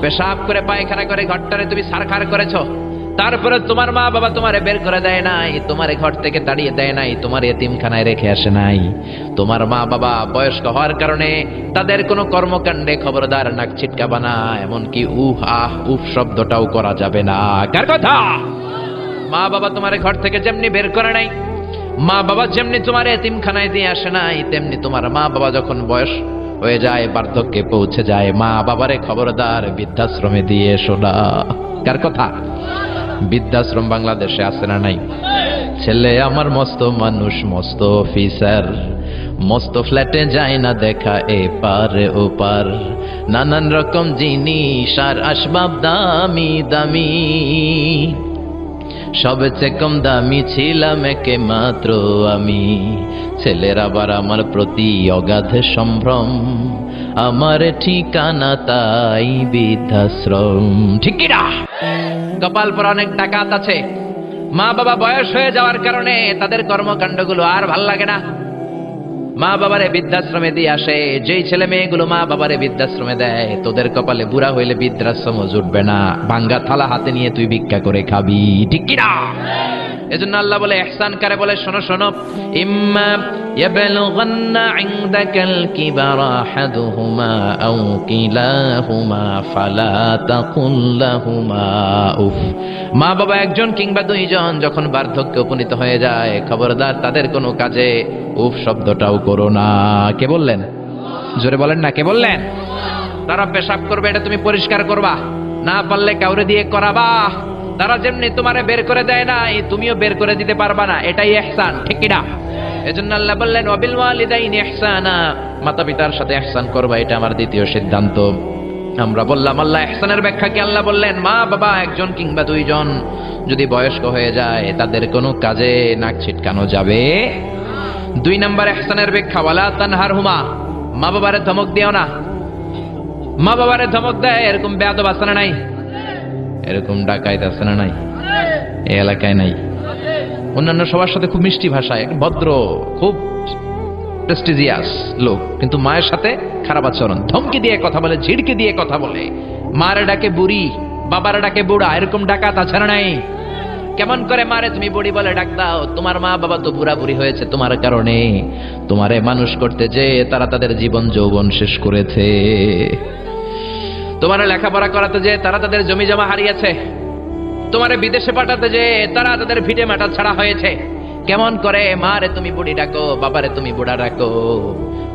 পেশাব করে পায়খানা করে ঘরটারে তুমি সারখার করেছো, তারপরে তোমার মা বাবা তোমারে বের করে দেয় নাই, তোমারে ঘর থেকে তাড়িয়ে দেয় নাই, তোমার এতিমখানায় রেখে আসে নাই। তোমার মা বাবা বয়স্ক হওয়ার কারণে তাদের কোনো কর্মকাণ্ডে খবরদার নাক ছিটকাবা না, এমনকি উহ আহ উফ শব্দটাও করা যাবে না। কার কথা? মা বাবা তোমারে ঘর থেকে যেমনি বের করে নাই, মা বাবা যেমনি তোমার এতিমখানায় দিয়ে আসে নাই, তেমনি তোমার মা বাবা যখন বয়স হয়ে যায়, বার্ধক্যে পৌঁছে যায়, মা বাবারে খবরদার বৃদ্ধাশ্রমে দিয়ে এসো না। কার কথা? বৃদ্ধাশ্রম বাংলাদেশে আছে না নাই? ছেলে আমার মস্ত মানুষ, মস্ত অফিসার, মস্ত ফ্ল্যাটে যায় না দেখা এপার ওপার, নানান রকম জিনিস আর আসবাব দামি দামি, সবচেয়ে কম দামি ছিলাম একে মাত্র আমি। ছেলের আবার আমার প্রতি অগাধ সম্ভ্রম, আমার ঠিকানা তাই বৃদ্ধাশ্রম। ঠিক কি না? কপাল পর অনেক ডাকাত আছে, মা বাবা বয়স হয়ে যাওয়ার কারণে তাদের কর্মকাণ্ডগুলো আর ভাল লাগে না, মা বাবারে বৃদ্ধাশ্রমে দিয়ে আসে। যেই ছেলে মেয়েগুলো মা বাবারে বৃদ্ধাশ্রমে দেয়, তোদের কপালে বুড়া হইলে বৃদ্ধাশ্রমও জুটবে না, ভাঙ্গা থালা হাতে নিয়ে তুই ভিক্ষা করে খাবি। ঠিক কিনা? এজন্য আল্লাহ বলে ইহসান কারে বলে, শোনো শোনো, ইম্মা ইয়াবলুগান্না ইনদাকাল কিবারা আহাদুহুমা আও কিলাহুমা ফালা তাকুল লাহুমা উফ। মা বাবা একজন কিংবা দুইজন যখন বার্ধক্যে উপনীত হয়ে যায়, খবরদার তাদের কোনো কাজে উফ শব্দটাও করো না। কে বললেন? জোরে বলেন না, কে বললেন? তারা পেশাব করবে, এটা তুমি পরিষ্কার করবা, না পারলে কাউরে দিয়ে করাবা। তারা যেমনি তোমারে বের করে দেয় না, তুমিও বের করে দিতে পারবা না, এটাই ইহসান, ঠিক কি না? এজন্য আল্লাহ বললেন ওয়াবিল ওয়ালিদাইনি ইহসানা, মাতা পিতার সাথে ইহসান করবা, এটা আমার দ্বিতীয় সিদ্ধান্ত। আমরা বললাম আল্লাহ ইহসানের ব্যাখ্যা কি? আল্লাহ বললেন মা বাবা একজন কিংবা দুইজন যদি বয়স্ক হয়ে যায়, তাদের কোনো কাজে নাক ছিটকানো যাবে। 2 নম্বর ইহসানের ব্যাখ্যা, ওয়ালা তানহারহুমা, মা বাবারে ধমক দিও না। মা বাবারে ধমক দেয় এরকম বেয়াদব আছে না নাই? এরকম ডাকাইত আছে না নাই? এই এলাকায় নাই? অন্যান্য সবার সাথে খুব মিষ্টি ভাষায়, ভদ্র, খুব প্রেস্টিজিয়াস লোক, কিন্তু মায়ের সাথে খারাপ আচরণ, ধমকি দিয়ে কথা বলে, ঝিড়কে দিয়ে কথা বলে, মারে ডাকে বুড়ি, বাবারে ডাকে বুড়া, এরকম ডাকাত আছে না নাই? কেমন করে মারে তুমি বুড়ি বলে ডাক দাও? তোমার মা বাবা তো বুড়া বুড়ি হয়েছে তোমার কারণে, তোমারে মানুষ করতে যে তারা তাদের জীবন যৌবন শেষ করেছে, তোমার লেখাপড়া করাতে যে তারা তাদের জমি জমা হারিয়েছে, তোমারে বিদেশে পাঠাতে যে তারা তাদের ভিটে মাটা ছাড়া হয়েছে। কেমন করে মারে তুমি বুড়ি ডাকো, বাবারে তুমি বুড়া ডাকো?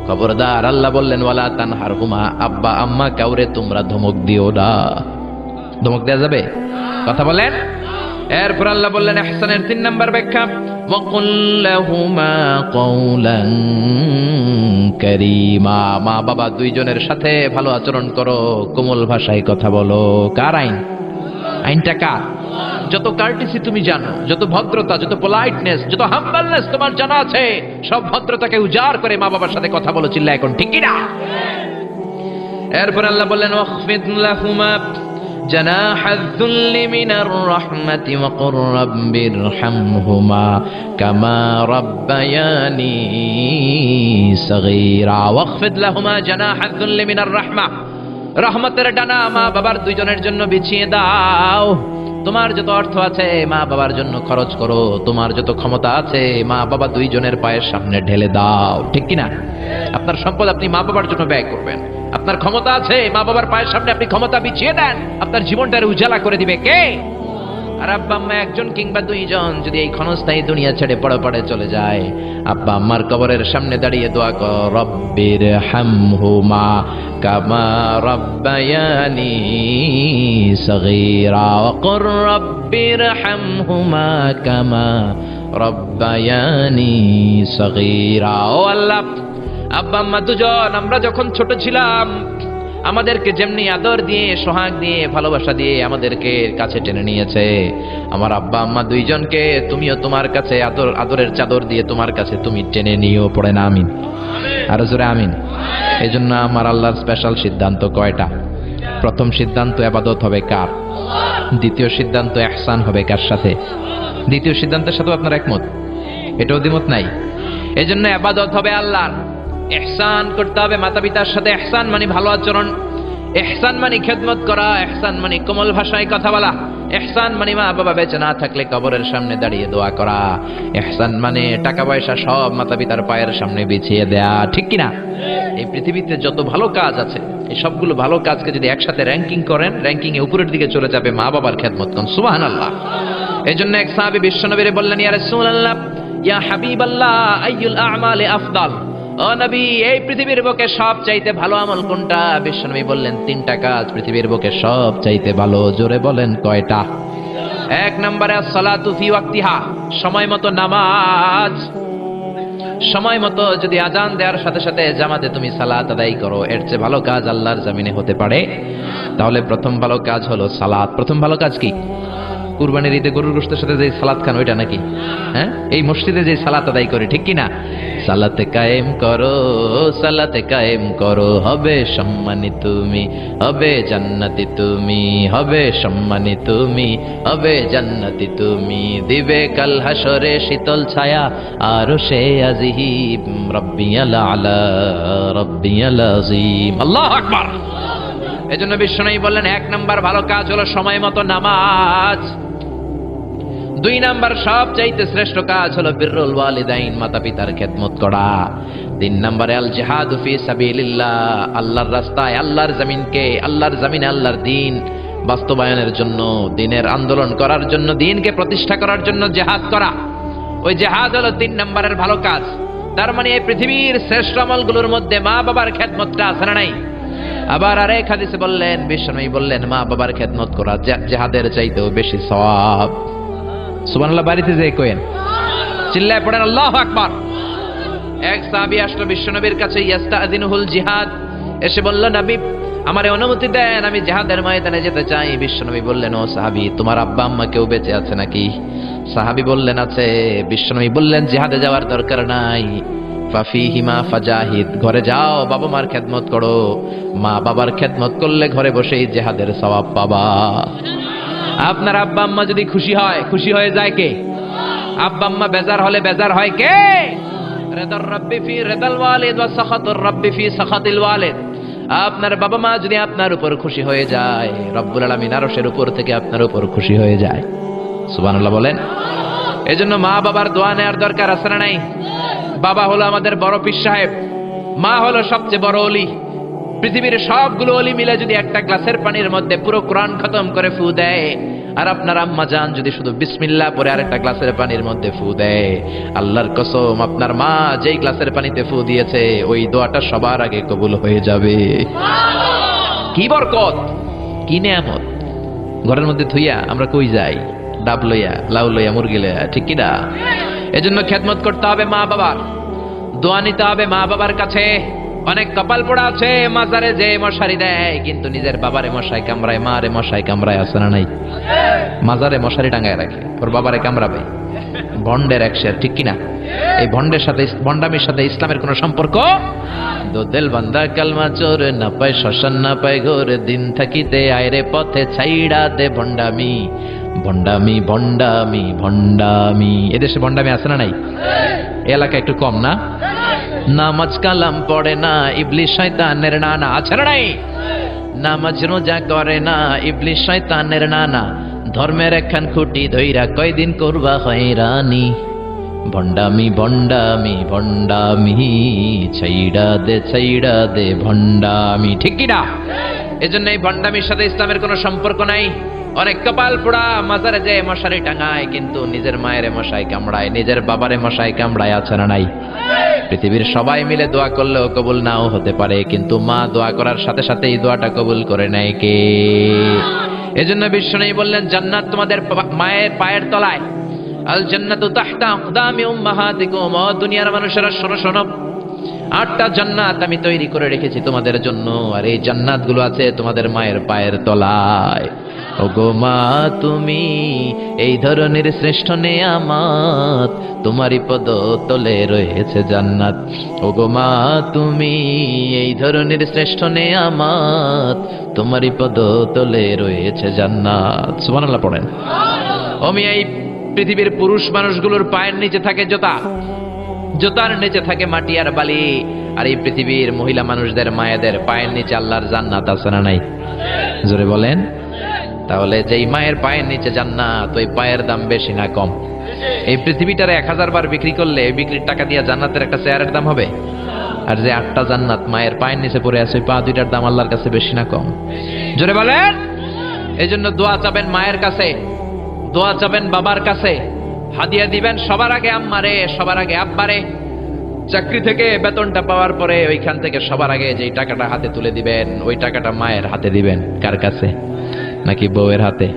খবরদার, আল্লাহ বললেন ওয়ালা তানহারহুমা, আব্বা আম্মা কাউরে তোমরা ধমক দিও না। ধমক দেয়া যাবে? কথা বলেন। এরপর আল্লাহ বললেন ইহসানের 3 নম্বর ব্যাখ্যা, ওয়াকুল লাহুমা কওলান কারীমা, মা বাবা দুইজনের সাথে ভালো আচরণ করো, কোমল ভাষায় কথা বলো। কার আইন? আইনটা কার? যত কার্টিসি তুমি জানো, যত ভদ্রতা, যত পোলাইটনেস, যত হাম্বলনেস তোমার জানা আছে, সব ভদ্রতাকে উজাড় করে মা বাবার সাথে কথা বলো। চিল্লা এখন, ঠিক কি না? এরপর আল্লাহ বললেন ওয়াখফিদ লাহুমা জানাহায যুল্লি মিনার রাহমাতি ওয়া কুর রাব্বিরহামহুমা কামা রাব্বায়ানি সাগীরা। ওয়াখফিদ লাহুমা জানাহায যুল্লি মিনার রাহমা, রহমতের ডানা মা বাবার দুইজনের জন্য বিছিয়ে দাও। তোমার যত অর্থ আছে মা বাবার জন্য খরচ করো, তোমার যত ক্ষমতা আছে মা বাবা দুইজনের পায়ের সামনে ঢেলে দাও, ঠিক কিনা? আপনার সম্পদ আপনি মা বাবার জন্য ব্যয় করবেন, আপনার ক্ষমতা আছে মা বাবার পায়ের সামনে আপনি ক্ষমতা বিছিয়ে দেন, আপনার জীবনটারে উজালা করে দিবে কে? আর আব্বা আম্মা একজন কিংবা দুইজন যদি এই ক্ষণস্থায়ী দুনিয়া ছেড়ে পড়ে চলে যায়, আব্বা আম্মার কবরের সামনে দাঁড়িয়ে দোয়া কর, রব্বির হামহুমা কামা রাব্বায়ানি সগীরা ওয়া কুর রব্বির হামহুমা কামা রাব্বায়ানি সগীরা। ও আল্লাহ, আব্বা আম্মা দুজন আমরা যখন ছোট ছিলাম, আমাদেরকে যেমনি আদর দিয়ে, সোহাগ দিয়ে, ভালোবাসা দিয়ে আমাদেরকে কাছে টেনে নিয়েছে, আমার আব্বা আম্মা দুইজনকে তুমিও তোমার কাছে আদরের চাদর দিয়ে তোমার কাছে তুমি টেনে নিও। পড়ে না আমিন? আরো জোরে আমিন। এই জন্য আমার আল্লাহর স্পেশাল সিদ্ধান্ত কয়টা? প্রথম সিদ্ধান্ত ইবাদত হবে কার? দ্বিতীয় সিদ্ধান্ত ইহসান হবে কার সাথে? দ্বিতীয় সিদ্ধান্তের সাথে আপনার একমত? এটাও দ্বিমত নাই? এই জন্য ইবাদত হবে আল্লাহর, ইহসান করতে হবে মাতা পিতার সাথে। ইহসান মানে ভালো আচরণ, ইহসান মানে খেদমত করা, ইহসান মানে কোমল ভাষায় কথা বলা, ইহসান মানে মা বাবা বেঁচে না থাকলে কবরের সামনে দাঁড়িয়ে দোয়া করা, ইহসান মানে টাকা পয়সা সব মাতা পিতার পায়ের সামনে বিছিয়ে দেয়া, ঠিক কিনা? এই পৃথিবীতে যত ভালো কাজ আছে, এই সবগুলো ভালো কাজকে যদি একসাথে র্যাঙ্কিং করেন, র্যাঙ্কিং এ উপরের দিকে চলে যাবে মা বাবার খেদমত করেন। সুবহানাল্লাহ। এই জন্য এক সাহাবী বিশ্বনবীরে বললেন, ইয়া রাসূলুল্লাহ, ইয়া হাবিবাল্লাহ, আইয়ুল আ'মালি আফদাল? ও নবী, এই পৃথিবীর বুকে সব চাইতে ভালো আমল কোনটা? বিশ্বনবী বললেন 3টা কাজ পৃথিবীর বুকে সব চাইতে ভালো। জোরে বলেন কয়টা? 1 নম্বরে সালাতু ফি ওয়াক্তিহা, সময় মতো নামাজ। সময় মতো যদি আজান দেওয়ার সাথে সাথে জামাতে তুমি সালাত আদায় করো, এর চেয়ে ভালো কাজ আল্লাহর জমিনে হতে পারে? তাহলে প্রথম ভালো কাজ হলো সালাত। প্রথম ভালো কাজ কি? কুরবানির ঈদে গরুর গোশতের সাথে যে সালাত খান, ওইটা নাকি? হ্যাঁ, এই মসজিদে যে সালাত আদায় করি, ঠিক কি না? সালাতে কায়েম করো, সালাতে কায়েম করো, হবে সম্মানী তুমি, হবে জান্নাতি তুমি, হবে সম্মানী তুমি, হবে জান্নাতি তুমি, দিবে কাল হাসরে শীতল ছায়া আরশে আজিম, রব্বিয়াল আলা রব্বিয়াল আযীম। আল্লাহু আকবার। এজন্য বিশ্বনবী বললেন 1 নাম্বার ভালো কাজ হলো সময় মতো নামাজ। 2 নাম্বার সবচাইতে শ্রেষ্ঠ কাজ হলো বিররুল ওয়ালিদাইন, মাতা পিতার খেদমত করা। 3 নম্বরে আল জিহাদু ফি সাবিলিল্লাহ, আল্লাহর রাস্তায়, আল্লাহর জমিনকে, আল্লাহর জমিনে আল্লাহর দ্বীন বাস্তবায়নের জন্য, দ্বীনের আন্দোলন করার জন্য, দ্বীনকে প্রতিষ্ঠা করার জন্য জিহাদ করা। ওই জিহাদ হলো 3 নম্বরের ভালো কাজ। তার মানে এই পৃথিবীর শ্রেষ্ঠ আমলগুলোর মধ্যে মা বাবার খেদমতটা আছে না নাই? আবার আরেক হাদিসে বললেন, বিশ্বনবী বললেন, মা বাবার খেদমত করা জিহাদের চাইতেও বেশি সওয়াব। সুবহানাল্লাহ। বাড়িতে যে কইেন, চিল্লায় পড়েন আল্লাহু আকবার। এক সাহাবী আসলো বিশ্বনবীর কাছে, ইয়াস্তাযিনুহুল জিহাদ, এসে বলল, নবী আমারে অনুমতি দেন, আমি জিহাদের ময়দানে যেতে চাই। বিশ্বনবী বললেন, ও সাহাবী, তোমার আব্বা আম্মা কেউ বেঁচে আছে নাকি? সাহাবী বললেন, আছে। বিশ্বনবী বললেন, জিহাদে যাওয়ার দরকার নাই, ফাফিহিমা ফাজাহিদ, ঘরে যাও, বাবা মার খেদমত করো। মা বাবার খেদমত করলে ঘরে বসেই জিহাদের সওয়াব পাবা। আপনার আব্বা আম্মা যদি খুশি হয়, খুশি হয়ে যায় কে? আব্বা আম্মা বেজার হলে বেজার হয় কে? রিদার রাব্বি ফি রিদাল ওয়ালিদ ওয়া সাখাতুর রাব্বি ফি সাখাতিল ওয়ালিদ। আপনার বাবা মা যদি আপনার উপর খুশি হয়ে যায়, রব্বুল আলামিন আরশের উপর থেকে আপনার উপর খুশি হয়ে যায়। সুবহানাল্লাহ বলেন। এজন্য মা বাবার দোয়া নেওয়ার দরকার আছে না নাই? বাবা হলো আমাদের বড় পীর সাহেব, মা হলো সবচেয়ে বড় ওলি। পৃথিবীর সবগুলো ওলি মিলে যদি একটা গ্লাসের পানির মধ্যে পুরো কোরআন খতম করে ফু দেয়, আর আপনার আম্মা জান যদি শুধু বিসমিল্লাহ পরে আরেকটা গ্লাসের পানির মধ্যে ফু দেয়, আল্লাহর কসম আপনার মা যেই গ্লাসের পানিতে ফু দিয়েছে ওই দোয়াটা সবার আগে কবুল হয়ে যাবে। কি বরকত, কি নিয়ামত। ঘরের মধ্যে থুইয়া আমরা কই যাই? ডাব লইয়া, লাউ লইয়া, মুরগি লইয়া, ঠিক কিনা? এজন্য খেদমত করতে হবে মা বাবার, দোয়া নিতে হবে মা বাবার কাছে। অনেক কপাল পোড়া আছে, মাজারে যে মশারি দেয় কিন্তু নিজের বাবারে মশাই কামড়ায়, মারে মশাই কামড়ায়, আছে না নাই? মাজারে মশারি টাঙ্গায় রাখে, ওর বাবারে কামড়াবে। ভন্ডের এক শের, ঠিক কিনা? এই ভন্ডের সাথে, ভন্ডামির সাথে ইসলামের কোন সম্পর্ক? দো দিল বান্দা কালমা চোর, না পায় শ্মশান না পায় ঘোর, দিন থাকিতে আয়রে পথে ছাইড়া দে ভন্ডামি, ভন্ডামি ভন্ডামি ভন্ডামি। এদেশে ভন্ডামি আছে না নাই? এলাকা একটু কম না? নামাজ কালাম পড়ে না, ইবলিশ শয়তানের নানা, আছে না নাই? নামাজ রোজা করে না, ইবলিশ শয়তানের নানা, ধর্মের একখান খুঁটি ধইরা কয়দিন করবা হয়রানি, ভন্ডামি ভন্ডামি ভন্ডামি, ছাইড়া দে ভন্ডামি, ঠিক কিনা? এজন্য এই ভন্ডামির সাথে ইসলামের কোনো সম্পর্ক নাই। অনেক কপাল পোড়া, মাজারে যে মশারি টাঙায় কিন্তু নিজের মায়ের মশাই কামড়ায়, নিজের বাবারে মশাই কামড়ায়, আছে না নাই? পৃথিবীর সবাই মিলে দোয়া করলেও কবুল নাও হতে পারে, কিন্তু মা দোয়া করার সাথে সাথে এই দোয়াটা কবুল করে নেয় কে? এজন্য বিশ্বনবী বললেন, জান্নাত তোমাদের মায়ের পায়ের তলায়, আল জান্নাতু তাহতা আকদামি উম্মাহাতিকুম। ও দুনিয়ার মানুষেরা শোনো শোনো, 8টা জান্নাত আমি তৈরি করে রেখেছি তোমাদের জন্য, আর এই জান্নাতগুলো আছে তোমাদের মায়ের পায়ের তলায়। ওগো মা তুমি এই ধরনের শ্রেষ্ঠ নেয়ামত, তোমারই পদ তলে রয়েছে জান্নাত। ওগো মা তুমি এই ধরনের শ্রেষ্ঠ নেয়ামত, তোমারই পদ তলে রয়েছে জান্নাত। সুবহানাল্লাহ পড়েন। আমি এই পৃথিবীর পুরুষ মানুষগুলোর পায়ের নিচে থাকে জুতা, জুতার নিচে থাকে মাটি আর বালি, আর এই পৃথিবীর মহিলা মানুষদের, মায়েদের পায়ের নিচে আল্লাহর জান্নাত আছে না নাই? জোরে বলেন। তাহলে যেই মায়ের পায়ের নিচে জান্নাত, ওই পায়ের দাম বেশি না কম? এই পৃথিবীটারে 1000 বার বিক্রি করলে বিক্রির টাকা দিয়ে জান্নাতের একটা চেয়ারের দাম হবে? আর যে 8টা জান্নাত মায়ের পায়ের নিচে পড়ে আছে, ওই পা দুইটার দাম আল্লাহর কাছে বেশি না কম? জোরে বলেন। এই জন্য দোয়া চাবেন মায়ের কাছে, দোয়া চাবেন বাবার কাছে, হাদিয়া দিবেন সবার আগে আম্মারে, সবার আগে আব্বারে। চাকরি থেকে বেতনটা পাওয়ার পরে ওইখান থেকে সবার আগে যেই টাকাটা হাতে তুলে দিবেন, ওই টাকাটা মায়ের হাতে দিবেন। কার কাছে? নাকি বউয়ের হাতে?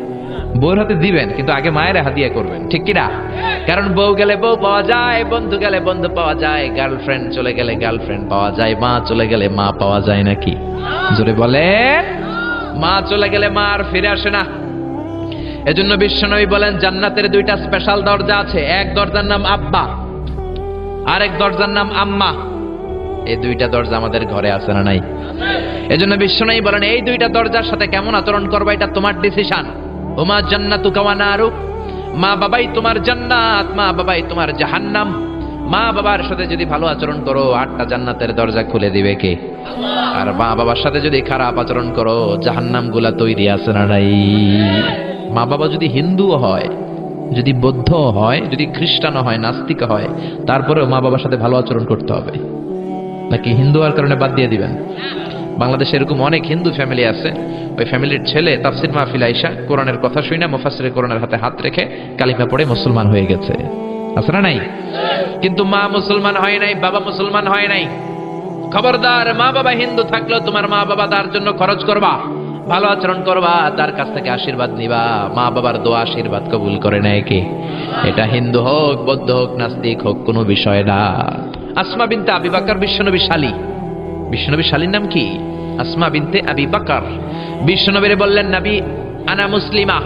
বউয়ের হাতে দিবেন, কিন্তু আগে মায়ের হাদিয়া করবেন, ঠিক কিনা? কারণ বউ গেলে বউ পাওয়া যায়, বন্ধু গেলে বন্ধু পাওয়া যায়, গার্লফ্রেন্ড চলে গেলে গার্লফ্রেন্ড পাওয়া যায়, মা চলে গেলে মা পাওয়া যায় নাকি? জোরে বলে। মা চলে গেলে মা আর ফিরে আসে না। এজন্য বিশ্বনবী বলেন, জান্নাতের 2টা স্পেশাল দরজা আছে। এক দরজার নাম আব্বা, আরেক দরজার নাম আম্মা। এই 2টা দরজা আমাদের ঘরে আছে না নাই? এজন্য বিশ্বনবী বলেন, এই 2টা দরজার সাথে কেমন আচরণ করবা এটা তোমার ডিসিশন। ওমা জান্নাতুকা ওয়া নারুক, মা বাবাই তোমার জান্নাত, মা বাবাই তোমার জাহান্নাম। মা বাবার সাথে যদি ভালো আচরণ করো, 8টা জান্নাতের দরজা খুলে দিবে কে? আর মা বাবার সাথে যদি খারাপ আচরণ করো, জাহান্নাম গুলা তৈরি আছে না নাই? মা বাবা যদি হিন্দু হয়, যদি বৌদ্ধ হয়, যদি খ্রিস্টান হয়, নাস্তিক হয়, তারপরেও মা বাবার সাথে ভালো আচরণ করতে হবে? নাকি হিন্দু হওয়ার কারণে বাদ দিয়ে দিবেন? বাংলাদেশে এরকম অনেক হিন্দু ফ্যামিলি আছে, ওই ফ্যামিলির ছেলে তাফসির মাহফিল আইসা কোরআনের কথা শুনে মুফাসসিরে কোরআনের হাতে হাত রেখে কালিমা পড়ে মুসলমান হয়ে গেছে, আছে না নাই? কিন্তু মা মুসলমান হয় নাই, বাবা মুসলমান হয় নাই। খবরদার, মা বাবা হিন্দু থাকলেও তোমার মা বাবা তার জন্য খরচ করবা, ভালো আচরণ করবা, তার কাছ থেকে আশীর্বাদ নিবা। মা বাবার দোয়া আশীর্বাদ কবুল করে নেয় কে? এটা হিন্দু হোক, বৌদ্ধ হোক, নাস্তিক হোক, কোনো বিষয় না। আসমা বিনতে আবি বকর বিশ্বনবীর শালী। বিশ্বনবীর শালীর নাম কি? আসমা বিনতে আবি বকর। বিশ্বনবীরে বললেন, নবী আনা মুসলিমা,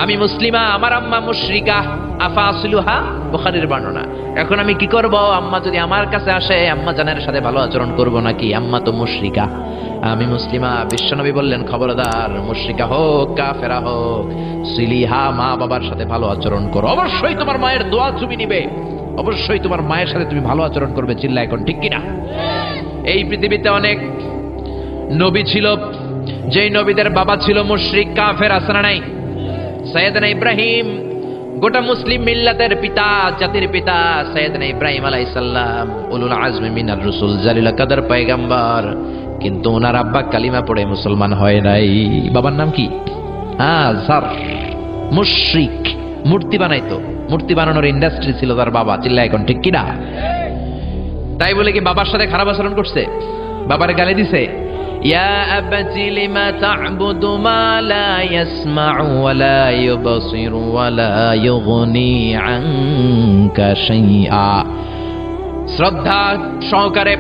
আমি মুসলিমা, আমার আম্মা মুশরিকা, আফাসিলুহা, বুখারীর বর্ণনা। এখন আমি কি করব? আম্মা যদি আমার কাছে আসে, আম্মা জানের সাথে ভালো আচরণ করব নাকি? আম্মা তো মুশরিকা, আমি মুসলিমা। বিশ্বনবী বললেন, খবরদার, মুশরিকা হোক, কাফেরা হোক, সিলিহা, মা বাবার সাথে ভালো আচরণ করো। অবশ্যই তোমার মায়ের দোয়া তুমি নিবে, অবশ্যই তোমার মায়ের সাথে তুমি ভালো আচরণ করবে। চিল্লা এখন ঠিক কিনা? এই পৃথিবীতে অনেক নবী ছিল, যেই নবীদের বাবা ছিল মুশরিক, কাফের, আছে না নাই? সৈয়দনা ইব্রাহিম, গোটা মুসলিম মিল্লাতের পিতা, জাতির পিতা সৈয়দনা ইব্রাহিম আলাইহিস সালাম, উলুল আজমি মিনার রাসূল, জালিল কাদর পয়গম্বর, কিন্তু ওনার আব্বা কালিমা পড়ে মুসলমান হয় নাই। বাবার নাম কি? আযার, মুশরিক, মূর্তি বানাইতো, মূর্তি বানানোর ইন্ডাস্ট্রি ছিল তার বাবা। চিল্লা এখন ঠিক কিনা? তাই বলে কি বাবার সাথে খারাপ আচরণ করছে? বাবার গালি দিছে? ইয়া আবাতি লিমা তা'বুদু মা লা ইয়াসমা'ু ওয়া লা ইউবসিরু ওয়া লা ইউগনি আনকা শাইআ। শ্রদ্ধা সহকারে,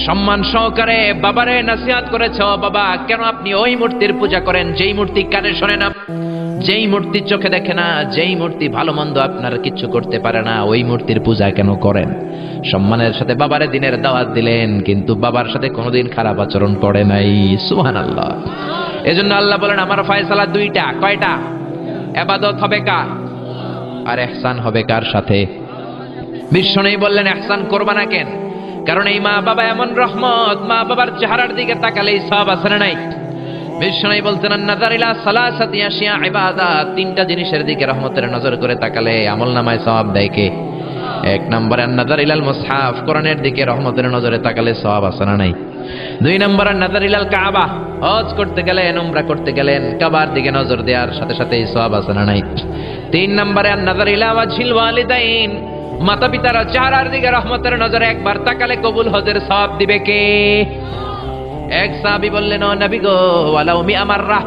সম্মান সহকারে বাবারে নসিহত করেছ, বাবা কেন আপনি ওই মূর্তির পূজা করেন যেই মূর্তি কানে শোনে না, যেই মূর্তি চোখে দেখে না, যেই মূর্তি ভালো মন্দ আপনার কিচ্ছু করতে পারে না, ওই মূর্তির পূজা কেন করেন? সম্মানের সাথে বাবারে দিনের দাওয়াত দিলেন, কিন্তু বাবার সাথে কোনোদিন খারাপ আচরণ করে নাই। সুবহানাল্লাহ। এজন্য আল্লাহ বলেন, আমার ফয়সালা দুইটা। কয়টা? ইবাদত হবে কার আর ইহসান হবে কার সাথে? বিশ্বনবী বললেন, ইহসান করবা না কেন? কারণ এই মা বাবা এমন রহমত, মা বাবার চেহারার দিকে তাকালেই সওয়াব আছে না নাই? বিশ্বনবী বলতেন, নাযার ইলা সালাসাতি আশিয়া ইবাদাত, তিনটা জিনিসের দিকে রহমতের নজর করে তাকালে আমলনামায় সওয়াব দেয় কে? এক নম্বরে নাযার ইলাল মুসহাফ, কোরআনের দিকে রহমতের নজরে তাকালে সওয়াব আছে না নাই? দুই নম্বরে নাযার ইলাল কাবা, হজ করতে গেলেন, উমরা করতে গেলেন, কাবার দিকে নজর দেওয়ার সাথে সাথে সওয়াব আছে না নাই? তিন নম্বরে নাযার ইলা ওয়াজহিল ওয়ালিদাইন, মাতা পিতার চেহারার দিকে রহমতের নজরে একবার তাকালে কবুল হজের সওয়াব দিবে কে? এক সাহাবী বললেন, ও নবী গো, ওয়ালাউ মিআ মাররা,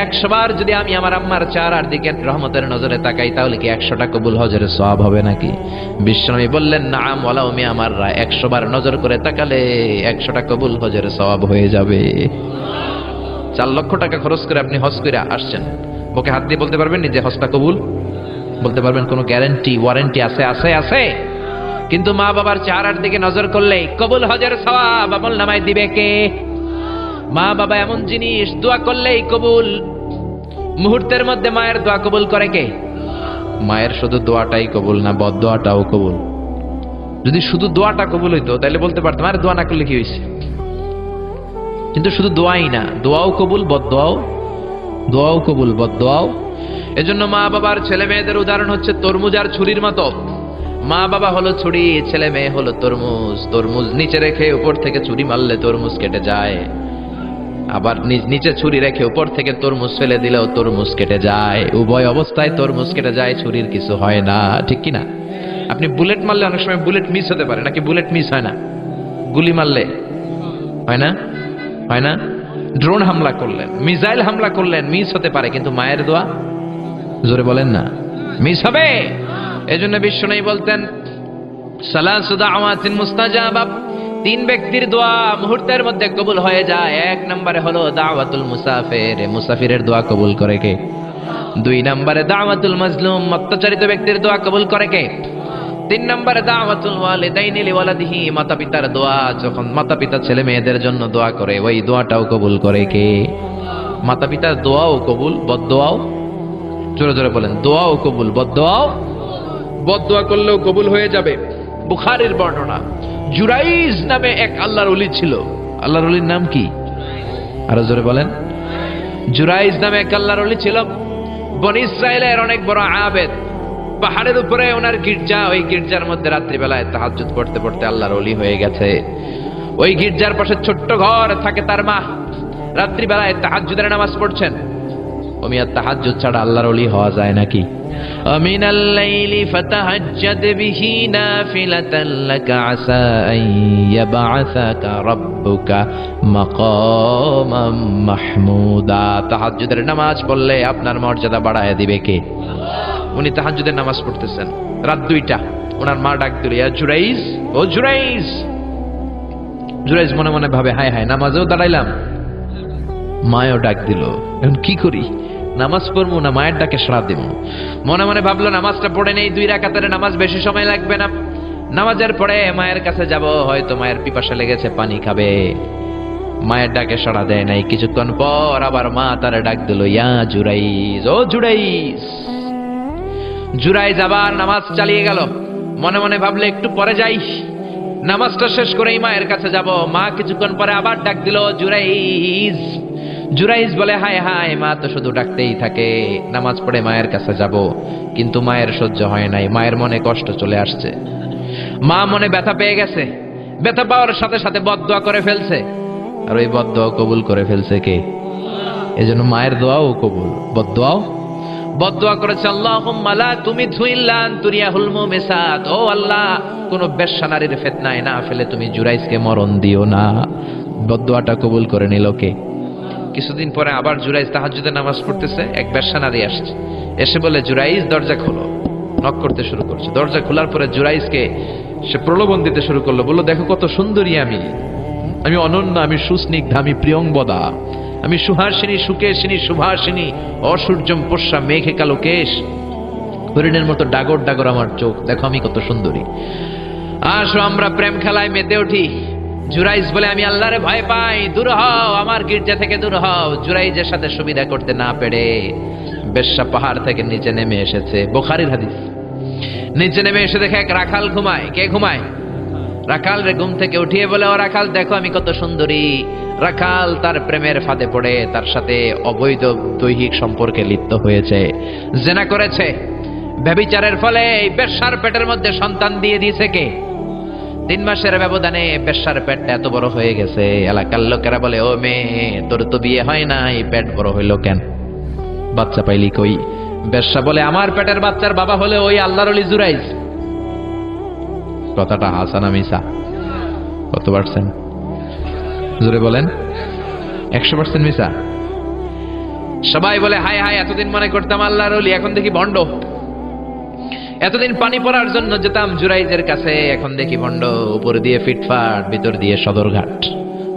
100 বার যদি আমি আমার আম্মার চেহারার দিকে রহমতের নজরে তাকাই, তাহলে কি 100টা কবুল হজের সওয়াব হবে নাকি? বিশ্বনবী বললেন, নাআম ওয়ালাউ মিআ মাররা, 100 বার নজর করে তাকালে 100টা কবুল হজের সওয়াব হয়ে যাবে। 4 লক্ষ টাকা খরচ করে আপনি হজ করে আসছেন, ওকে হাত দিয়ে বলতে পারবেন যে হজটা কবুল? বলতে পারবেন? কোনো গ্যারান্টি, ওয়ারেন্টি আছে? আছে, আছে। কিন্তু মা বাবার চেহারার দিকে নজর করলে কবুল হজের সওয়াব আমলনামায় দিবে কে? মা বাবা এমন জিনিস, দোয়া করলেই কবুল। মুহূর্তের মধ্যে মায়ের দোয়া কবুল করে কে? মায়ের শুধু দোয়াটাই কবুল না, বদদোয়াটাও কবুল। যদি শুধু দোয়াটা কবুল হইতো তাহলে বলতে পারতাম, আর দোয়া না করলে কি হয়েছে? কিন্তু শুধু দোয়াই না, দোয়াও কবুল, বদদোয়াও, দোয়াও কবুল, বদদোয়াও। এজন্য মা বাবার ছেলে মেয়েদের উদাহরণ হচ্ছে তরমুজ আর ছুরির মতো। মা বাবা হলো ছুরি, ছেলে মেয়ে হলো তরমুজ। তরমুজ নিচে রেখে উপর থেকে ছুরি মারলে তরমুজ কেটে যায়, আবার নিচে ছুরি রেখে উপর থেকে তরমুজ ফেলে দিলেও তরমুজ কেটে যায়। উভয় অবস্থায় তরমুজ কেটে যায়, ছুরির কিছু হয় না, ঠিক কি না? আপনি বুলেট মারলে অনেক সময় বুলেট মিস হতে পারে, নাকি বুলেট মিস হয় না? গুলি মারলে হয় না? হয় না? ড্রোন হামলা করলেন, মিসাইল হামলা করলেন, মিস হতে পারে, কিন্তু মায়ের দোয়া, জোরে বলেন না, মিস হবে। এজন্য বিশ্বনবী বলতেন, সালাসু দাওয়াতিন মুস্তাজাবা, 3 ব্যক্তির দোয়া মুহূর্তের মধ্যে কবুল হয়ে যায়। 1 নম্বরে হলো দাওয়াতুল মুসাফির, মুসাফিরের দোয়া কবুল করে কে? 2 নম্বরে দাওয়াতুল মাজলুম, অত্যাচারিত ব্যক্তির দোয়া কবুল করে কে? 3 নম্বরে দাওয়াতুল ওয়ালিদাইনি লিওয়ালাদিহি, মাতা পিতার দোয়া, যখন মাতা পিতা ছেলে মেয়েদের জন্য দোয়া করে, ওই দোয়াটাও কবুল করে কে? মাতা পিতার দোয়াও কবুল, বদদোয়াও, জোরে জোরে বলেন, দোয়াও কবুল, বদদোয়াও, বদদোয়া করলেও কবুল হয়ে যাবে। বুখারীর বর্ণনা, জুরাইজ নামে এক আল্লাহর ওলি ছিল। আল্লাহর ওলির নাম কি? আরো জোরে বলেন। জুরাইজ নামে এক আল্লাহর ওলি ছিল। বনি ইসরায়েলের অনেক বড় আবেদ, পাহাড়ের উপরে ওনার গির্জা, ওই গির্জার মধ্যে রাত্রিবেলায় তাহাজ্জুদ পড়তে পড়তে আল্লাহর ওলি হয়ে গেছে। ওই গির্জার পাশে ছোট্ট ঘর থাকে তার মা, রাত্রিবেলায় তাহাজ্জুদের নামাজ পড়ছেন। ওমি আর তাহাজ্জুদ ছাড়া আল্লাহর ওলি হওয়া যায় নাকি? আমিনাল লাইলি ফাতাহাজ্জাদ বিহি নাফিলাতান লাকা আসা আন ইয়াবআসাকা রাব্বুকা মাকামাম মাহমুদা। তাহাজ্জুদের নামাজ পড়লে আপনার মর্যাদা বাড়ায় দিবে কে? উনি তাহাজ্জুদের নামাজ পড়তেছেন, রাত 2টা। ওনার মা ডাক দিল, ইয়া জুরাইজ, ও জুরাইজ। জুরাইজ মনে মনে ভাবে, হায় হায়, নামাজেও দাঁড়াইলাম, মায়ও ডাক দিল, এখন কি করি? নামাজ পড়বো না মায়ের ডাকে সাড়া দেব? মনে মনে ভাবলো নামাজটা পড়ে নেই, 2 রাকাতের নামাজ, বেশি সময় লাগবে না। নামাজের পরে মায়ের কাছে যাব, হয়তো মায়ের পিপাসা লেগেছে, পানি খাবে। মায়ের ডাকে সাড়া দেয় নাই। কিছুক্ষণ পর আবার মা তারে ডাক দিল, ইয়া জুরাইজ, ও জুরাইজ। জুরাইজ আবার নামাজ চালিয়ে গেল। মনে মনে ভাবলে একটু পরে যাই, নামাজটা শেষ করেই মায়ের কাছে যাব। মা কিছুক্ষণ পরে আবার ডাক দিল, জুরাইজ। জুরাইজ বলে, হায় হায়, মা তো শুধু ডাকতেই থাকে, নামাজ পড়ে মায়ের কাছে যাব। কিন্তু মায়ের সহ্য হয় নাই, মায়ের মনে কষ্ট চলে আসছে। মা মনে ব্যথা পেয়ে গেছে, ব্যথা পাওয়ার সাথে সাথে বদদোয়া করে ফেলছে। আর ওই বদদোয়া কবুল করে ফেলছে কে? এজন্য মায়ের দোয়াও কবুল, বদদোয়াও। বদদোয়া করেছে, আল্লাহুম্মা লা তুমিতহু ইল্লা আন তুরিয়াহুল মুমিসাত। ও আল্লাহ, কোন বেশ্যা নারীর ফিতনায় না ফেলে তুমি জুরাইজকে মরণ দিও না। বদদোয়াটা কবুল করে নিল কে? কিছুদিন পরে আবার জুরাইজ তাহাজ্জুদের নামাজ পড়তেছে, এক বেশ্যা নারী আসছে, এসে বলে, জুরাইজ দরজা খোলো। নক করতে শুরু করছে। দরজা খোলার পরে জুরাইজকে সে প্রলোভন দিতে শুরু করলো, বললো, দেখো কত সুন্দরী আমি, আমি অনন্য, আমি সুস্নিগ্ধা, আমি প্রিয়ংবদা, আমি সুহাসিনী, সুকেশিনী, সুভাসিনী, অসূর্যম পোষ্যা, মেঘে কালো কেশ, হরিণের মতো ডাগর ডাগর আমার চোখ, দেখো আমি কত সুন্দরী, আসো আমরা প্রেম খেলায় মেতে উঠি। জুরাইজ বলে, আমি আল্লাহরে ভয় পাই, দূর হও, আমার গির্জা থেকে দূর হও। জুরাইজের সাথে সুবিধা করতে না পেরে বেশ্যা পাহাড় থেকে নিচে নেমে এসেছে। বুখারীর হাদিস। নিচে নেমে এসে দেখে এক রাখাল ঘুমায়। কে ঘুমায়? রাখাল রে ঘুম থেকে উঠিয়ে বলে, ও রাখাল, দেখো আমি কত সুন্দরী। রাখাল তার প্রেমের ফাঁদে পড়ে তার সাথে অবৈধ দৈহিক সম্পর্কে লিপ্ত হয়েছে, জেনা করেছে। ব্যভিচারের ফলে এই বেশ্যার পেটের মধ্যে সন্তান দিয়ে দিয়েছে কে? 3 মাসের ব্যবধানে বেশ্যার পেটটা এত বড় হয়ে গেছে। এলাকার লোকেরা বলে, ও মেয়ে, তোর তো বিয়ে হয় নাই, পেট বড় হইল কেন? বাচ্চা পাইলি কই? বেশ্যা বলে, আমার পেটের বাচ্চার বাবা হলে ওই আল্লাহর ওলি জুরাইজ। কথাটা হাসা না মিছা? কত পার্সেন্ট? জোরে বলেন। 100% মিছা? সবাই বলে, হায় হায়, এতদিন মনে করতাম আল্লাহর ওলি, এখন দেখি ভণ্ড। এতদিন পানি পড়ার জন্য যেতাম জুরাইজের কাছে, এখন দেখি ভণ্ড। উপর দিয়ে ফিটফাট, ভিতর দিয়ে সদরঘাট।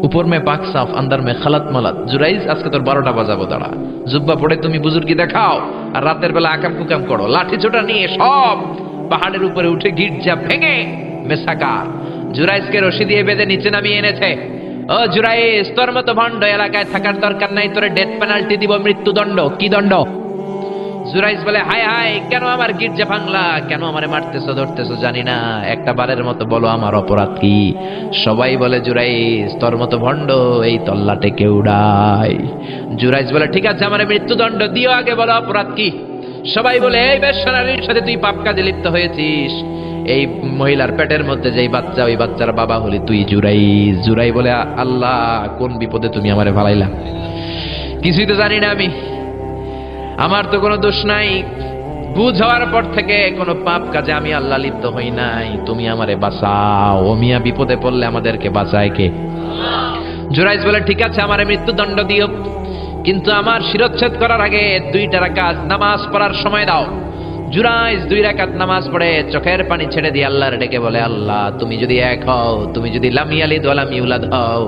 উপর মে পাক সাফ, আন্দার মে খালাত মালাত। জুরাইজ, আজকে তোর 12টা বাজাবো, দাঁড়া। জুব্বা পড়ে তুমি বুজুর্গি দেখাও, আর রাতের বেলা আকাম কুকাম করো। লাঠি ছোটা নিয়ে সব পাহাড়ের উপরে উঠে গির্জা ভেঙে মেসাকার জুরাইজকে রশি দিয়ে বেঁধে নিচে নামিয়ে এনেছে। ও জুরাইজ, তোর মতো ভণ্ড এলাকায় থাকার দরকার নাই, তোরে ডেথ পেনাল্টি দিব, মৃত্যুদণ্ড। কি দণ্ড? জুরাইজ বলে, হায় হায়, কেন আমার গির্জা ভাঙলা? কেন আমারে মারতেছো, ধরতেছো? জানি না, একটা বারের মতো বলো আমার অপরাধ কি? সবাই বলে, জুরাইজ, তোর মতো ভণ্ড এই তল্লাটে কেউ উড়ায়। জুরাইজ বলে, ঠিক আছে, আমারে মৃত্যুদণ্ড দিও, আগে বলো অপরাধ কি? সবাই বলে, এই বেশ্যা নারীর সাথে তুই পাপ কাজে লিপ্ত হয়েছিস। এই মহিলার পেটের মধ্যে যেই বাচ্চা, ওই বাচ্চার বাবা হলি তুই, জুরাইজ। জুরাই বলে, আল্লাহ, কোন বিপদে তুমি আমারে ফালাইলা? কিছুই তো জানি না আমি, আমার তো কোনো দোষ নাই। বুঝ হওয়ার পর থেকে কোনো পাপ কাজে আমি আল্লাহ লিপ্ত হই নাই, তুমি আমারে বাঁচাও। ও মিয়া, বিপদে পড়লে আমাদেরকে বাঁচায় কে? জুরাইজ বলে, ঠিক আছে, আমারে মৃত্যুদণ্ড দিও, কিন্তু আমার শিরচ্ছেদ করার আগে 2টা রাকাত নামাজ পড়ার সময় দাও। জুরাইজ 2 রাকাত নামাজ পড়ে চোখের পানি ছেড়ে দিয়ে আল্লাহর ডেকে বলে, আল্লাহ, তুমি যদি এক হও, তুমি যদি লাম ইয়ালিদ ওয়া লাম ইউলাদ হও,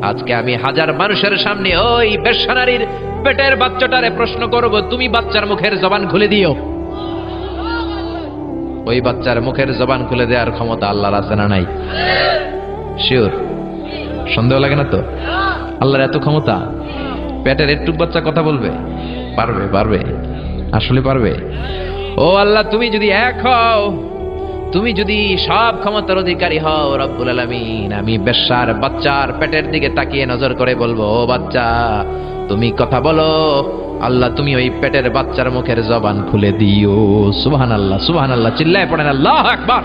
আজকে আমি 1000 মানুষের সামনে ওই বেশ্যা নারীর পেটের বাচ্চাটারে প্রশ্ন করব, তুমি বাচ্চার মুখের জবান খুলে দিও। ওই বাচ্চার মুখের জবান খুলে দেওয়ার ক্ষমতা আল্লাহর আছে না নাই? শিওর? সন্দেহ লাগে না তো? আল্লাহর এত ক্ষমতা? পেটের একটু বাচ্চা কথা বলবে? পারবে, পারবে, আসলে পারবে। ও আল্লাহ, তুমি যদি এক হও, তুমি যদি সব ক্ষমতার অধিকারী হও রব্বুল আলামিন, আমি বেশ্যার বাচ্চার পেটের দিকে তাকিয়ে নজর করে বলবো, ও বাচ্চা, তুমি কথা বলো, আল্লাহ তুমি ওই পেটের বাচ্চার মুখের জবান খুলে দিও। সুবহানাল্লাহ, সুবহানাল্লাহ, চিল্লায় পড়েন আল্লাহু আকবার।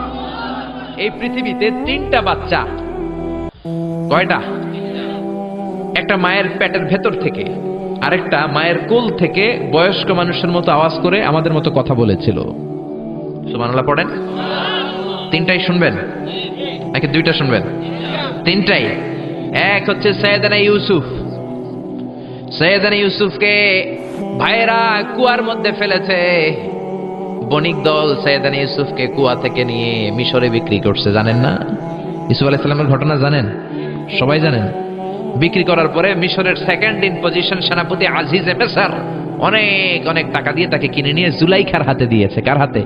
এই পৃথিবীতে 3টা বাচ্চা, কয়টা? একটা মায়ের পেটের ভেতর থেকে, আরেকটা মায়ের কোল থেকে বয়স্ক মানুষের মতো আওয়াজ করে আমাদের মতো কথা বলেছিল। সুবহানাল্লাহ পড়েন। 3টাই শুনবেন নাকি 2টা শুনবেন? 3টাই। এক হচ্ছে সৈয়দনা ইউসুফ। সৈয়দনা ইউসুফকে ভাইয়েরা কুয়ার মধ্যে ফেলেছে। বণিক দল সৈয়দনা ইউসুফকে কুয়া থেকে নিয়ে মিশরে বিক্রি করছে, জানেন না? ইউসুফ আলাইহিস সালামের ঘটনা জানেন? সবাই জানেন। বিক্রি করার পরে মিশরের সেকেন্ড ইন পজিশন সেনাপতি আজিজে মিসর অনেক অনেক টাকা দিয়ে তাকে কিনে নিয়ে জুলাইখার হাতে দিয়েছে। কার হাতে?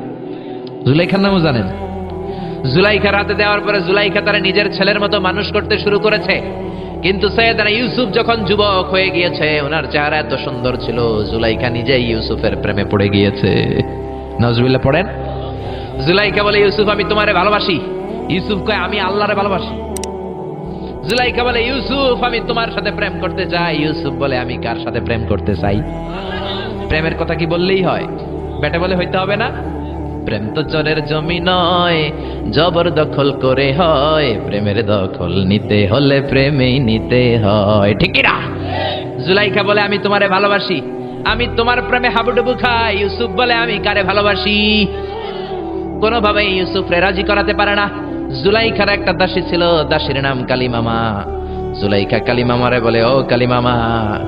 জুলাইখার নামও জানেন? জুলাইখার হাতে দেওয়ার পরে জুলাইখা তারা নিজের ছেলের মতো মানুষ করতে শুরু করেছে। কিন্তু সৈয়দনা ইউসুফ যখন যুবক হয়ে গিয়েছে, ওনার চেহারা এত সুন্দর ছিল, জুলাইখা নিজেই ইউসুফের প্রেমে পড়ে গিয়েছে। নাউজুবিল্লাহ পড়েন। জুলাইখা বলে, ইউসুফ আমি তোমারে ভালোবাসি। ইউসুফ কয়, আমি আল্লাহরে ভালোবাসি। জুলাইখা বলে, ইউসুফ আমি তোমার সাথে প্রেম করতে চাই। ইউসুফ বলে, আমি কার সাথে প্রেম করতে চাই? প্রেমের কথা কি বললেই হয়? বেটা বলে হইতে হবে না? প্রেম তো চরের জমি নয়, জবরদখল করে হয়। প্রেমের দখল নিতে হলে প্রেমেই নিতে হয়, ঠিক কি না? জুলাইখা বলে, আমি তোমারে ভালোবাসি, আমি তোমার প্রেমে হাবুডুবু খাই। ইউসুফ বলে, আমি কারে ভালোবাসি? কোনোভাবে ইউসুফরে রাজি করাতে পারে না। জুলাইখার একটা দাসী ছিল, দাসীর নাম কালিমামা। জুলাইখা কালিমামারে বলে, ও কালিমামা,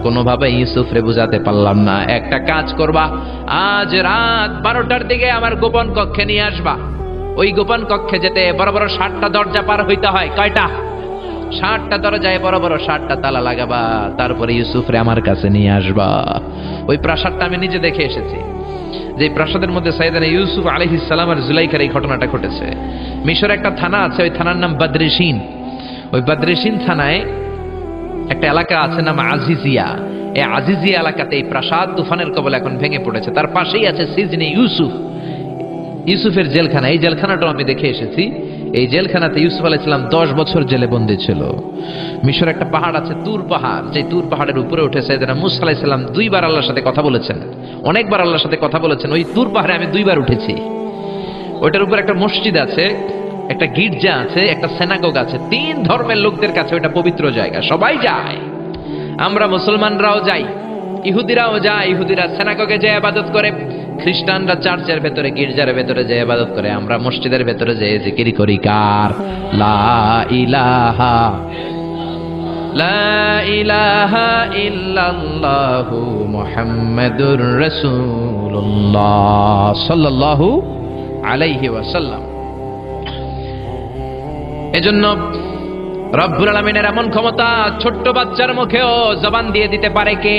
কোনোভাবে ইউসুফরে বুঝাতে পারলাম না। একটা কাজ করবা, আজ রাত 12টার দিকে আমার গোপন কক্ষে নিয়ে আসবা। ওই গোপন কক্ষে যেতে বড় বড় 7টা দরজা পার হইতে হয়। কয়টা? 7টা দরজায় বড় বড় 7টা তালা লাগাবা, তারপরে ইউসুফরে আমার কাছে নিয়ে আসবা। ওই প্রাসাদটা আমি নিজে দেখে এসেছি, যে প্রাসাদের মধ্যে সাইয়েদনা ইউসুফ আলাইহিস সালাম আর জুলাইখার এই ঘটনাটা ঘটেছে। মিশরে একটা থানা আছে, ওই থানার নাম বদরেশিন। ওই বদরেশিন থানায় একটা এলাকা আছে নাম আজিজিয়া। এই আজিজিয়া এলাকাতে এই প্রাসাদ তুফানের কবলে এখন ভেঙে পড়েছে। তার পাশেই আছে সিজনে ইউসুফ, ইউসুফের জেলখানা। এই জেলখানাটাও আমি দেখে এসেছি। এই জেলখানাতে ইউসুফ আলাইহিস সালাম 10 বছর জেলে বন্দী ছিল। মিশরে একটা পাহাড় আছে তুর পাহাড়, যে তুর পাহাড়ের উপরে উঠে সাইয়েদনা মুসা আলাইহিস সালাম 2বার আল্লাহর সাথে কথা বলেছেন, অনেকবার আল্লাহর সাথে কথা বলেছেন। ওই তুর পাহাড়ে আমি 2বার উঠেছি। ওইটার উপর একটা মসজিদ আছে, একটা গির্জা আছে, একটা সিনাগোগ আছে। 3 ধর্মের লোকদের কাছে ওইটা পবিত্র জায়গা, সবাই যায়। আমরা মুসলমানরাও যাই, ইহুদিরাও যায়। ইহুদিরা সিনাগোগে যায় ইবাদত করে, খ্রিস্টানরা চার্চের ভেতরে গির্জার ভেতরে যায় ইবাদত করে। আমরা মসজিদের ভেতরে যেয়ে জিকির করি কার? লা ইলাহা লা ইলাহা ইল্লাল্লাহু মুহাম্মাদুর রাসূলুল্লাহ সাল্লাল্লাহু আলাইহি ওয়াসাল্লাম। এজন্য রব্বুল আলামিনের এমন ক্ষমতা, ছোট্ট বাচ্চার মুখেও জবান দিয়ে দিতে পারে কে?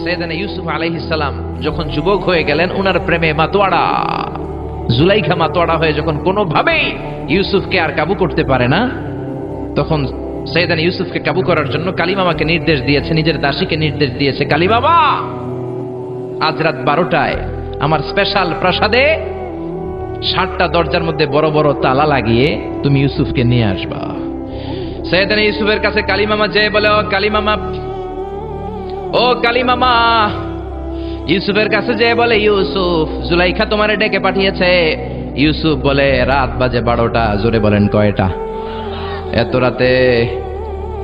সাইয়েদনা ইউসুফ আলাইহিস সালাম যখন যুবক হয়ে গেলেন, উনার প্রেমে মাতোয়ারা। জুলাইখা মাতোয়ারা হয়ে যখন কোনোভাবেই ইউসুফকে আর কাবু করতে পারে না, তখন সাইয়েদনা ইউসুফকে কাবু করার জন্য কালিমামাকে নির্দেশ দিয়েছে, নিজের দাসীকে নির্দেশ দিয়েছে, কালিমামা আজ রাত 12টায় আমার স্পেশাল প্রাসাদে 7টা দরজার মধ্যে বড় বড় তালা লাগিয়ে তুমি ইউসুফকে নিয়ে আসবা। সাইয়েদনা ইউসুফের কাছে কালিমামা যেয়ে বলে, ও কালিমামা, ও কালিমামা। ইউসুফের কাছে যেয়ে বলে, ইউসুফ, জুলাইখা তোমারে ডেকে পাঠিয়েছে। ইউসুফ বলে, রাত বাজে 12টা। জোরে বলেন, কয়টা? এত রাতে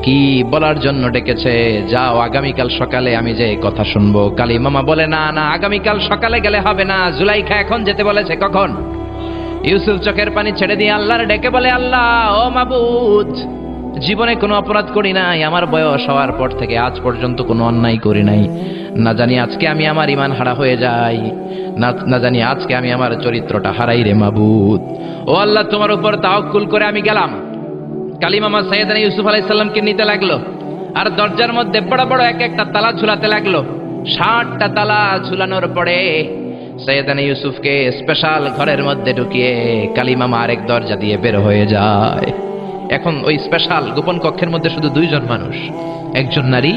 কি বলার জন্য ডেকেছে? যাও, আগামীকাল সকালে আমি যে কথা শুনবো। কালিমামা বলে, না না, আগামীকাল সকালে গেলে হবে না, জুলাইখা এখন যেতে বলেছে। কখন? ইউসুফ চোখের পানি ছেড়ে দিয়ে আল্লাহর ডেকে বলে, আল্লাহ, ও মাবুদ, জীবনে কোনো অপরাধ করি নাই, আমার বয়স হওয়ার পর থেকে আজ পর্যন্ত কোনো অন্যায় করি নাই। না জানি আজকে আমি আমার ঈমান হারা হয়ে যাই, না জানি আজকে আমি আমার চরিত্রটা হারাই রে মাবুদ। ও আল্লাহ, তোমার উপর তাওয়াক্কুল করে আমি গেলাম। কালিমামা সাইয়েদনা ইউসুফ আলাইহিস সালামকে নিতে লাগলো, আর দরজার মধ্যে বড় বড় এক একটা তালা ঝুলাতে লাগলো। 7টা তালা ঝুলানোর পরে সাইয়েদনা ইউসুফকে স্পেশাল ঘরের মধ্যে ঢুকিয়ে কালিমামা আরেক দরজা দিয়ে বের হয়ে যায়। এখন ওই স্পেশাল গোপন কক্ষের মধ্যে শুধু 2 জন মানুষ, একজন নারী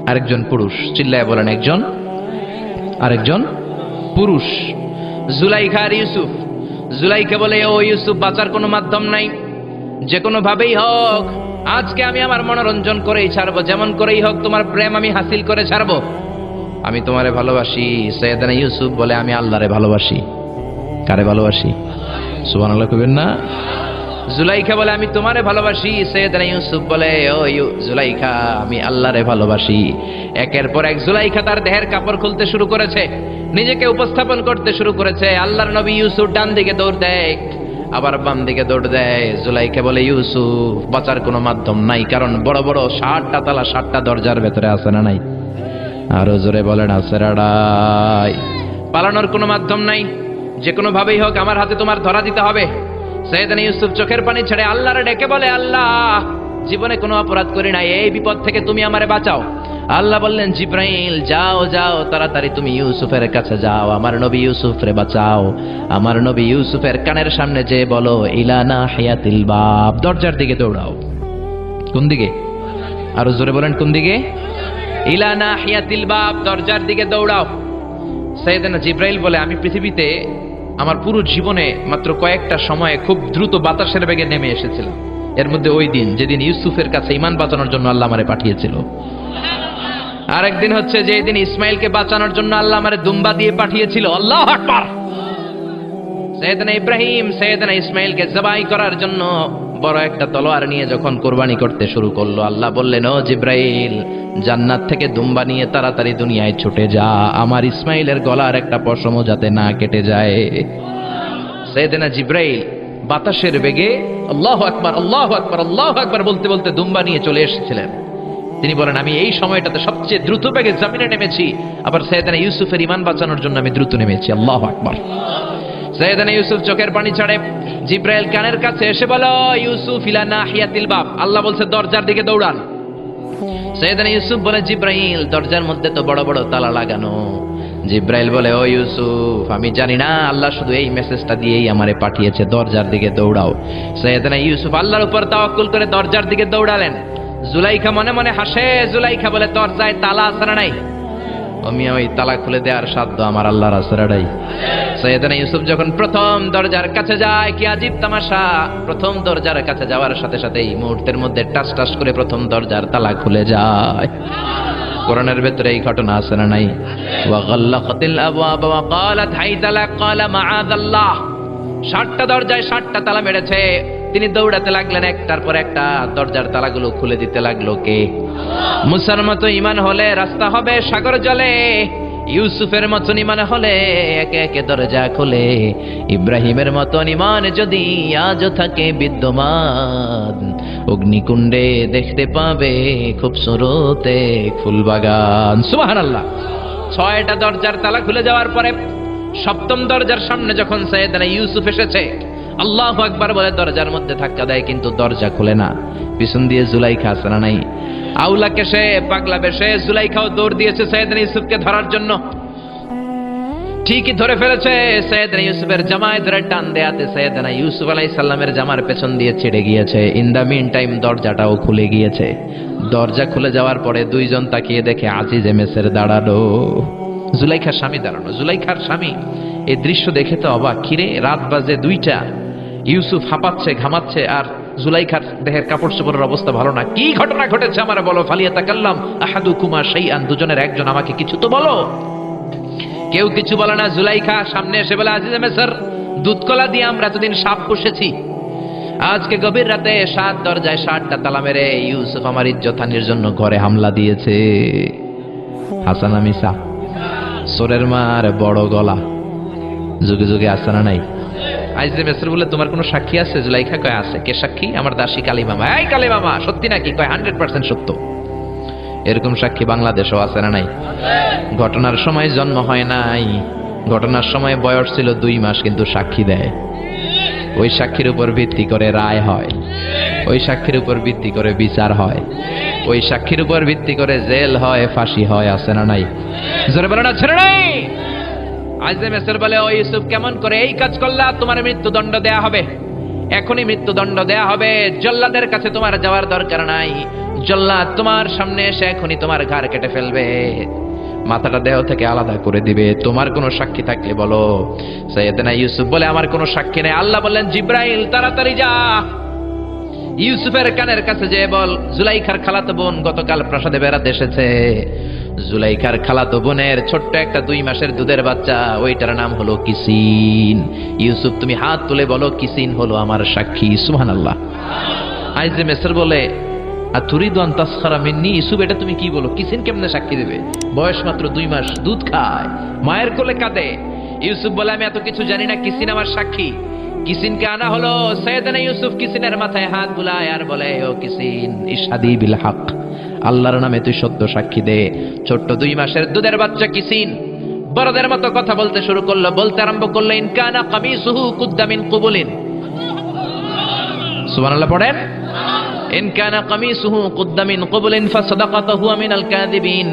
আরেকজন পুরুষ। চিল্লায় বলেন, একজন আরেকজন পুরুষ। জুলাইখা আর ইউসুফ। জুলাইখা বলে, ও ইউসুফ, বাঁচার কোনো মাধ্যম নাই, যে কোনো ভাবেই হোক আজকে আমি আমার মনোরঞ্জন করেই ছাড়বো, যেমন করেই হোক তোমার প্রেম আমি হাসিল করে ছাড়বো। আমি তোমারে ভালোবাসি। সৈয়দনা ইউসুফ বলে আমি আল্লাহরে ভালোবাসি। কারে ভালোবাসি? সুবহানাল্লাহ কইবেন না? জুলাইখা বলে আমি তোমারে ভালোবাসি। সৈয়দনা ইউসুফ বলে ও জুলাইখা আমি আল্লাহরে ভালোবাসি। একের পর এক জুলাইখা তার দেহের কাপড় খুলতে শুরু করেছে, নিজেকে উপস্থাপন করতে শুরু করেছে। আল্লাহর নবী ইউসুফ ডান দিকে দৌড় দেয়, আবার বাম দিকে দৌড় দেয়। জুলাইখা বলে ইউসুফ বাঁচার কোনো মাধ্যম নাই, কারণ বড় বড় 60টা তালা 60টা দরজার ভেতরে আছে না নাই? আরো জোরে বলেন আছে রাড়াই। পালানোর কোনো মাধ্যম নাই, যে কোনো ভাবেই হোক আমার হাতে তোমার ধরা দিতে হবে। সৈয়দনা ইউসুফ চোখের পানি ছেড়ে আল্লাহরে ডেকে বলে আল্লাহ জীবনে কোনো অপরাধ করি নাই, এই বিপদ থেকে তুমি আমারে বাঁচাও। আল্লাহ বললেন জিব্রাইল যাও যাও তাড়াতাড়ি তুমি ইউসুফের কাছে যাও, আমার নবী ইউসুফরে বাঁচাও। আমার নবী ইউসুফের কানের সামনে যে বলো ইলানা হায়াতিল বাব, দরজার দিকে দৌড়াও। কোন দিকে? আরো জোরে বলেন কোন দিকে? ইলানা হায়াতিল বাব, দরজার দিকে দৌড়াও। সাইয়েদনা জিব্রাইল বলে আমি পৃথিবীতে আমার পুরো জীবনে মাত্র কয়েকটা সময়ে খুব দ্রুত বাতাসের বেগে নেমে এসেছিলাম, এর মধ্যে ওই দিন যেদিন ইউসুফের কাছে ঈমান বাঁচানোর জন্য আল্লাহ আমারে পাঠিয়েছিল। আরেকদিন হচ্ছে যে দিন ইসমাইলকে বাঁচানোর জন্য আল্লাহ আমারে দুম্বা দিয়ে পাঠিয়েছিল। আল্লাহু আকবার। সাইয়েদনা ইব্রাহিম সাইয়েদনা ইসমাইলকে জবাই করার জন্য বড় একটা তলোয়ার নিয়ে যখন কুরবানি করতে শুরু করলো, আল্লাহ বললেন ও জিব্রাইল জান্নাত থেকে দুম্বা নিয়ে তাড়াতাড়ি দুনিয়ায় ছুটে যা, আমার ইসমাইলের গলার একটা পশমও যাতে না কেটে যায়। সাইয়েদনা জিব্রাইল বাতাসের বেগে আল্লাহু আকবার আল্লাহু আকবার আল্লাহু আকবার বলতে বলতে দুম্বা নিয়ে চলে এসেছিলেন। তিনি বলেন আমি এই সময়টাতে সবচেয়ে দ্রুত বেগে জমিনে নেমেছি, আবার সাইয়েদনা ইউসুফের ঈমান বাঁচানোর জন্য আমি দ্রুত নেমেছি। আল্লাহু আকবার। সাইয়েদনা ইউসুফ চোখের পানি ছাড়ে জিব্রাইল কানের কাছে এসে বলো ইউসুফ ইলা নাহিয়াতিল বাব, আল্লাহ বলছে দরজার দিকে দৌড়ান। সাইয়েদনা ইউসুফ বলে জিব্রাইল দরজার মধ্যে তো বড় বড় তালা লাগানো। জিব্রাইল বলে ও ইউসুফ আমি জানি না, আল্লাহ শুধু এই মেসেজটা দিয়েই আমারে পাঠিয়েছে, দরজার দিকে দৌড়াও। সাইয়েদনা ইউসুফ আল্লাহর উপর তাওয়াক্কুল করে দরজার দিকে দৌড়ালেন। জুলাইখা মনে মনে হাসে। জুলাইখা বলে দরজায় তালা আছে না নাই? আমি ওই তালা খুলে দেওয়ার সাধ্য আমার আল্লাহর আছে না নাই? সাইয়েদনা ইউসুফ যখন প্রথম দরজার কাছে যায়, কি আজীব তামাশা, প্রথম দরজার কাছে যাওয়ার সাথে সাথেই মুহূর্তের মধ্যে টাস টাস করে প্রথম দরজার তালা খুলে যায়। কোরআনের ভেতরে এই ঘটনা আছে না নাই? ওয়া গাল্লাকাতিল আবওয়াব ওয়া ক্বালাত হাইতা লাক ক্বালা মাআযাল্লাহ। 60টা দরজায় 60টা তালা মেরেছে। তিনি দৌড়াতে লাগলেন, একটার পর একটা দরজার তালাগুলো খুলে দিতে লাগলো কে? মুসার মতো ঈমান হলে রাস্তা হবে সাগর জলে, ইউসুফের মতন ঈমান হলে একে একে দরজা খুলে। ইব্রাহিমের মতন ঈমান যদি আজও থাকে বিদ্যমান, অগ্নিকুণ্ডে দেখতে পাবে খুবসুরত এক ফুলবাগান। সুবহানাল্লাহ। 6টা দরজার তালা খুলে যাওয়ার পরে 7ম দরজার সামনে যখন সাইয়েদনা ইউসুফ এসেছে, আল্লাহু আকবার বলে দরজার মধ্যে ধাক্কা দেয়, কিন্তু দরজা খুলে না। পিছন দিয়ে জুলাইখা আছে না নাই? আউলাকে সে পাগলা বেশে জুলাইখাও দৌড় দিয়েছে সাইয়েদনা ইউসুফকে ধরার জন্য। ঠিকই ধরে ফেলেছে। সাইয়েদনা ইউসুফের জামায় ধরে টান দেয়াতে সাইয়েদনা ইউসুফ আলাইহিস সালামের জামার পেছন দিয়ে ছিঁড়ে গিয়েছে। ইন দা মিন টাইম দরজাটাও খুলে গিয়েছে। দরজা খুলে যাওয়ার পরে দুইজন তাকিয়ে দেখে আজিজে মেসের দাঁড়ানো, জুলাইখার স্বামী দাঁড়ানো। জুলাইখার স্বামী এই দৃশ্য দেখে তো অবাক। কিরে রাত বাজে 2টা, ইউসুফ হাঁপাচ্ছে ঘামাচ্ছে, আর জুলাইখার দেহের কাপড় চোপড়ের অবস্থা ভালো না। কি ঘটনা ঘটেছে আমার বলো। ফালিয়াতাকাল্লাম আহাদুকুমা শাইআন, দুজনের একজন আমাকে কিছু তো বলো। কেউ কিছু বলে না। জুলাইখা সামনে এসে বলে আজিজে মেসর দুধকলা দিয়ে আমরা এতদিন সাপ পুষেছি, আজকে গভীর রাতে 7 দরজায় 60টা তালা মেরে ইউসুফ আমার ইজ্জতহানির জন্য ঘরে হামলা দিয়েছে। হাসান মিসা সোরের মার বড় গলা, যুগে যুগে আছে না নাই? আজিজে মেসর বলে তোমার কোনো সাক্ষী আছে? জুলাইখা কয় আছে। কে সাক্ষী? আমার দাসী কালী মামা। এই কালী মামা সত্যি নাকি? কয় 100% সত্য। এরকম সাক্ষী বাংলাদেশও আছে না নাই? ঘটনার সময় জন্ম হয় নাই, ঘটনার সময় বয়স ছিল 2 মাস, কিন্তু সাক্ষী দেয়। ওই সাক্ষীর উপর ভিত্তি করে রায় হয়, ওই সাক্ষীর উপর ভিত্তি করে বিচার হয়, ওই সাক্ষীর উপর ভিত্তি করে জেল হয়, ফাঁসি হয়। আছে না নাই? জোরে বলো না ছেড়ে নাই। আজিজে মেসর বলে ও ইউসুফ কেমন করে এই কাজ করলা? তোমার মৃত্যুদণ্ড দেয়া হবে, এখনই মৃত্যুদণ্ড দেয়া হবে। জল্লাদের কাছে তোমার যাওয়ার দরকার নাই, জল্লাদ তোমার সামনে এসে এখনই তোমার ঘাড় কেটে ফেলবে, মাথাটা দেহ থেকে আলাদা করে দিবে। তোমার কোনো সাক্ষী থাকলে বলো। সাইয়েদনা ইউসুফ বলে আমার কোনো সাক্ষী নেই। আল্লাহ বললেন জিব্রাইল তাড়াতাড়ি যা, ইউসুফের কানের কাছে যে বল জুলাইখার খালাতো বোন গতকাল প্রাসাদে বেড়াতে এসেছে। জুলাইখার খালাতো বোনের ছোট্ট একটা 2 মাসের দুধের বাচ্চা, ওইটার নাম হলো কিসিন। ইউসুফ তুমি হাত তুলে বলো কিসিন হলো আমার সাক্ষী। সুবহানাল্লাহ। আইজে মেসর বলে আর তুরিদু আন তাসখারা মিন্নি, ইউসুফ এটা তুমি কি বলো, কিসিন কেমনে সাক্ষী দেবে? বয়স মাত্র 2 মাস, দুধ খায়, মায়ের কোলে কাঁদে। ইউসুফ বলে আমি এত কিছু জানি না, কিসিন আমার সাক্ষী। কিসিনকে আনা হলো। সাইয়েদনা ইউসুফ কিসিনের মাথায় হাত বুলায় আর বলে, ও কিসিন ইশহাদি বিল হক, আল্লাহর নামে তুই সত্য সাক্ষী দে। ছোট্ট 2 মাসের দুধের বাচ্চা কিসিন বড়দের মতো কথা বলতে শুরু করলো, বলতে আরম্ভ করলো, ইন কানা কামিসুহু কুদ্দা মিন কুবুলিন। সুবহানাল্লাহ পড়েন। ইন কানা কামিসুহু কুদ্দা মিন কুবুলিন ফাসাদাকাতু হুয়া মিনাল কাযিবিন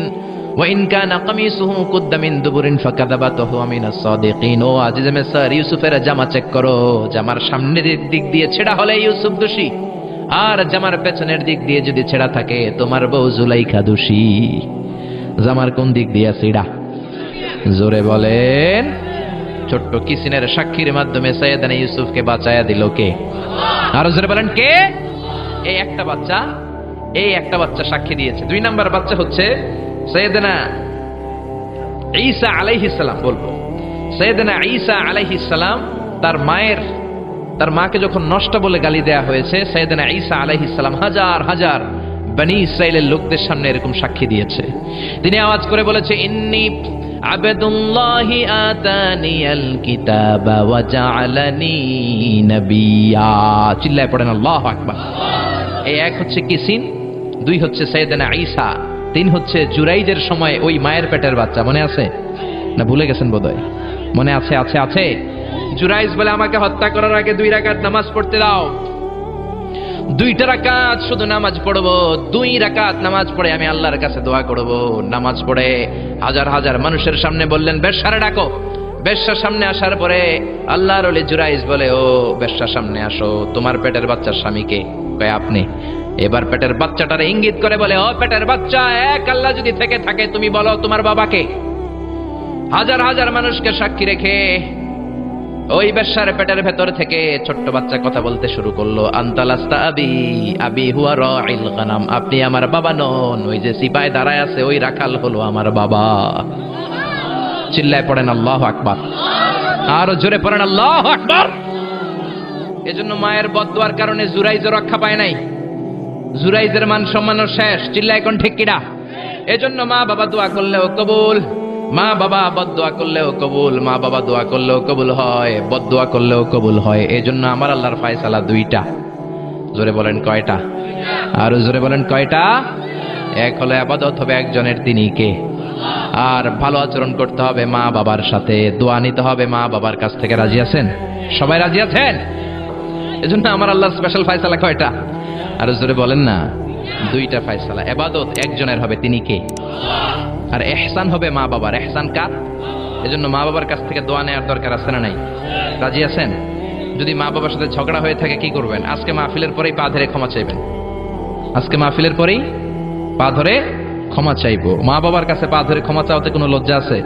ওয়া ইন কানা কামিসুহু কুদ্দা মিন দুবুরিন ফাকাযাবাতু হুয়া মিনাস সাদিকিন। ও আজিজে মিসর, ইউসুফের জামা চেক করো, জামার সামনের দিক দিয়ে ছেঁড়া হলে ইউসুফ দোষী, আর জামার পেছনের দিক দিয়ে যদি ছেঁড়া থাকে তোমার বউ জুলাইখা দোষী। জামার কোন দিক দিয়ে ছেঁড়া? জোরে বলেন। ছোট্ট কিসিনের সাক্ষীর মাধ্যমে সাইয়েদনা ইউসুফকে বাঁচায়া দিল কে? আরো জোরে বলেন কে? এই একটা বাচ্চা সাক্ষী দিয়েছে। 2 নাম্বার বাচ্চা হচ্ছে সাইয়েদনা ঈসা আলাইহিস সালাম। বলবো সাইয়েদনা ঈসা আলাইহিস সালাম, তার মাকে যখন নষ্ট বলে গালি দেয়া হয়েছে, সাইয়েদনা ঈসা আলাইহিস সালাম হাজার হাজার বনি ইসরাইলের লোকদের সামনে এরকম সাক্ষী দিয়েছে। তিনি আওয়াজ করে বলেছে, ইন্নী আবদুল্লাহি আতানিয়াল কিতাবা ওয়া জাআলানি নবিয়্যা। চিল্লায় পড়েন আল্লাহু আকবার। এই এক হচ্ছে কিসিন, 2 হচ্ছে সাইয়েদনা ঈসা, 3 হচ্ছে জুরাইজের সময় ওই মায়ের পেটের বাচ্চা। মনে আছে না ভুলে গেছেন বোধহয়? মনে আছে? আছে। জুরাইজ বলে আমাকে হত্যা করার আগে 2 রাকাত নামাজ পড়তে দাও। 2টা রাকাত শুধু নামাজ পড়বো, 2 রাকাত নামাজ পড়ে আমি আল্লাহর কাছে দোয়া করব। নামাজ পড়ে হাজার হাজার মানুষের সামনে বললেন, বেশ্যারে ডাকো। বেশ্যার সামনে আসার পরে আল্লাহর ওলি জুরাইজ বলে, ও বেশ্যার সামনে আসো, তোমার পেটের বাচ্চার স্বামীকে? কয় আপনি। এবার পেটের বাচ্চাটারে ইঙ্গিত করে বলে, ও পেটের বাচ্চা, এক আল্লাহ যদি থেকে থাকে তুমি বলো তোমার বাবাকে। হাজার হাজার মানুষকে সাক্ষী রেখে ওই বেশ্যার পেটের ভেতর থেকে ছোট্ট বাচ্চা কথা বলতে শুরু করলো, আনতালাস্তা আবি, আবি হুয়া রাইল গানাম, আপনি আমার বাবা নন, ওই যে সিপাই দাঁড়ায় আছে ওই রাখাল হলো আমার বাবা। চিল্লায় পড়েন আল্লাহু আকবার। আরো জোরে পড়েন আল্লাহু আকবার। এজন্য মায়ের বদদুয়ার কারণে জুরাইজের রক্ষা পায় নাই, জুরাইজের মান সম্মানও শেষ। চিল্লায় কোন ঠিক কিনা? এজন্য মা বাবা দোয়া করলেও কবুল, মা বাবা বদদুয়া করলেও কবুল, মা বাবা দোয়া করলেও কবুল হয়, বদদুয়া করলেও কবুল হয়। এজন্য আমার আল্লাহর ফয়সালা 2টা। জোরে বলেন কয়টা? আরো জোরে বলেন কয়টা? এক হলো ইবাদত হবে একজনের, তিনি কে? আর ভালো আচরণ করতে হবে মা বাবার সাথে, দোয়া নিতে হবে মা বাবার কাছ থেকে। রাজি আছেন? সবাই রাজি আছেন? এজন্য আমার আল্লাহর স্পেশাল ফয়সালা কয়টা? আরো জোরে বলেন না। 2টা ফয়সালা। ইবাদত একজনের হবে, তিনি কে? আর ইহসান হবে মা বাবার। ইহসান কার? এজন্য মা বাবার কাছ থেকে দোয়া নেওয়ার দরকার আছে না নাই? রাজি আছেন? যদি মা বাবার সাথে ঝগড়া হয়ে থাকে কি করবেন? আজকে মাহফিলের পরেই পা ধরে ক্ষমা চাইবেন। আজকে মাহফিলের পরেই পা ধরে ক্ষমা চাইবো। মা বাবার কাছে পা ধরে ক্ষমা চাওয়াতে কোনো লজ্জা আছে?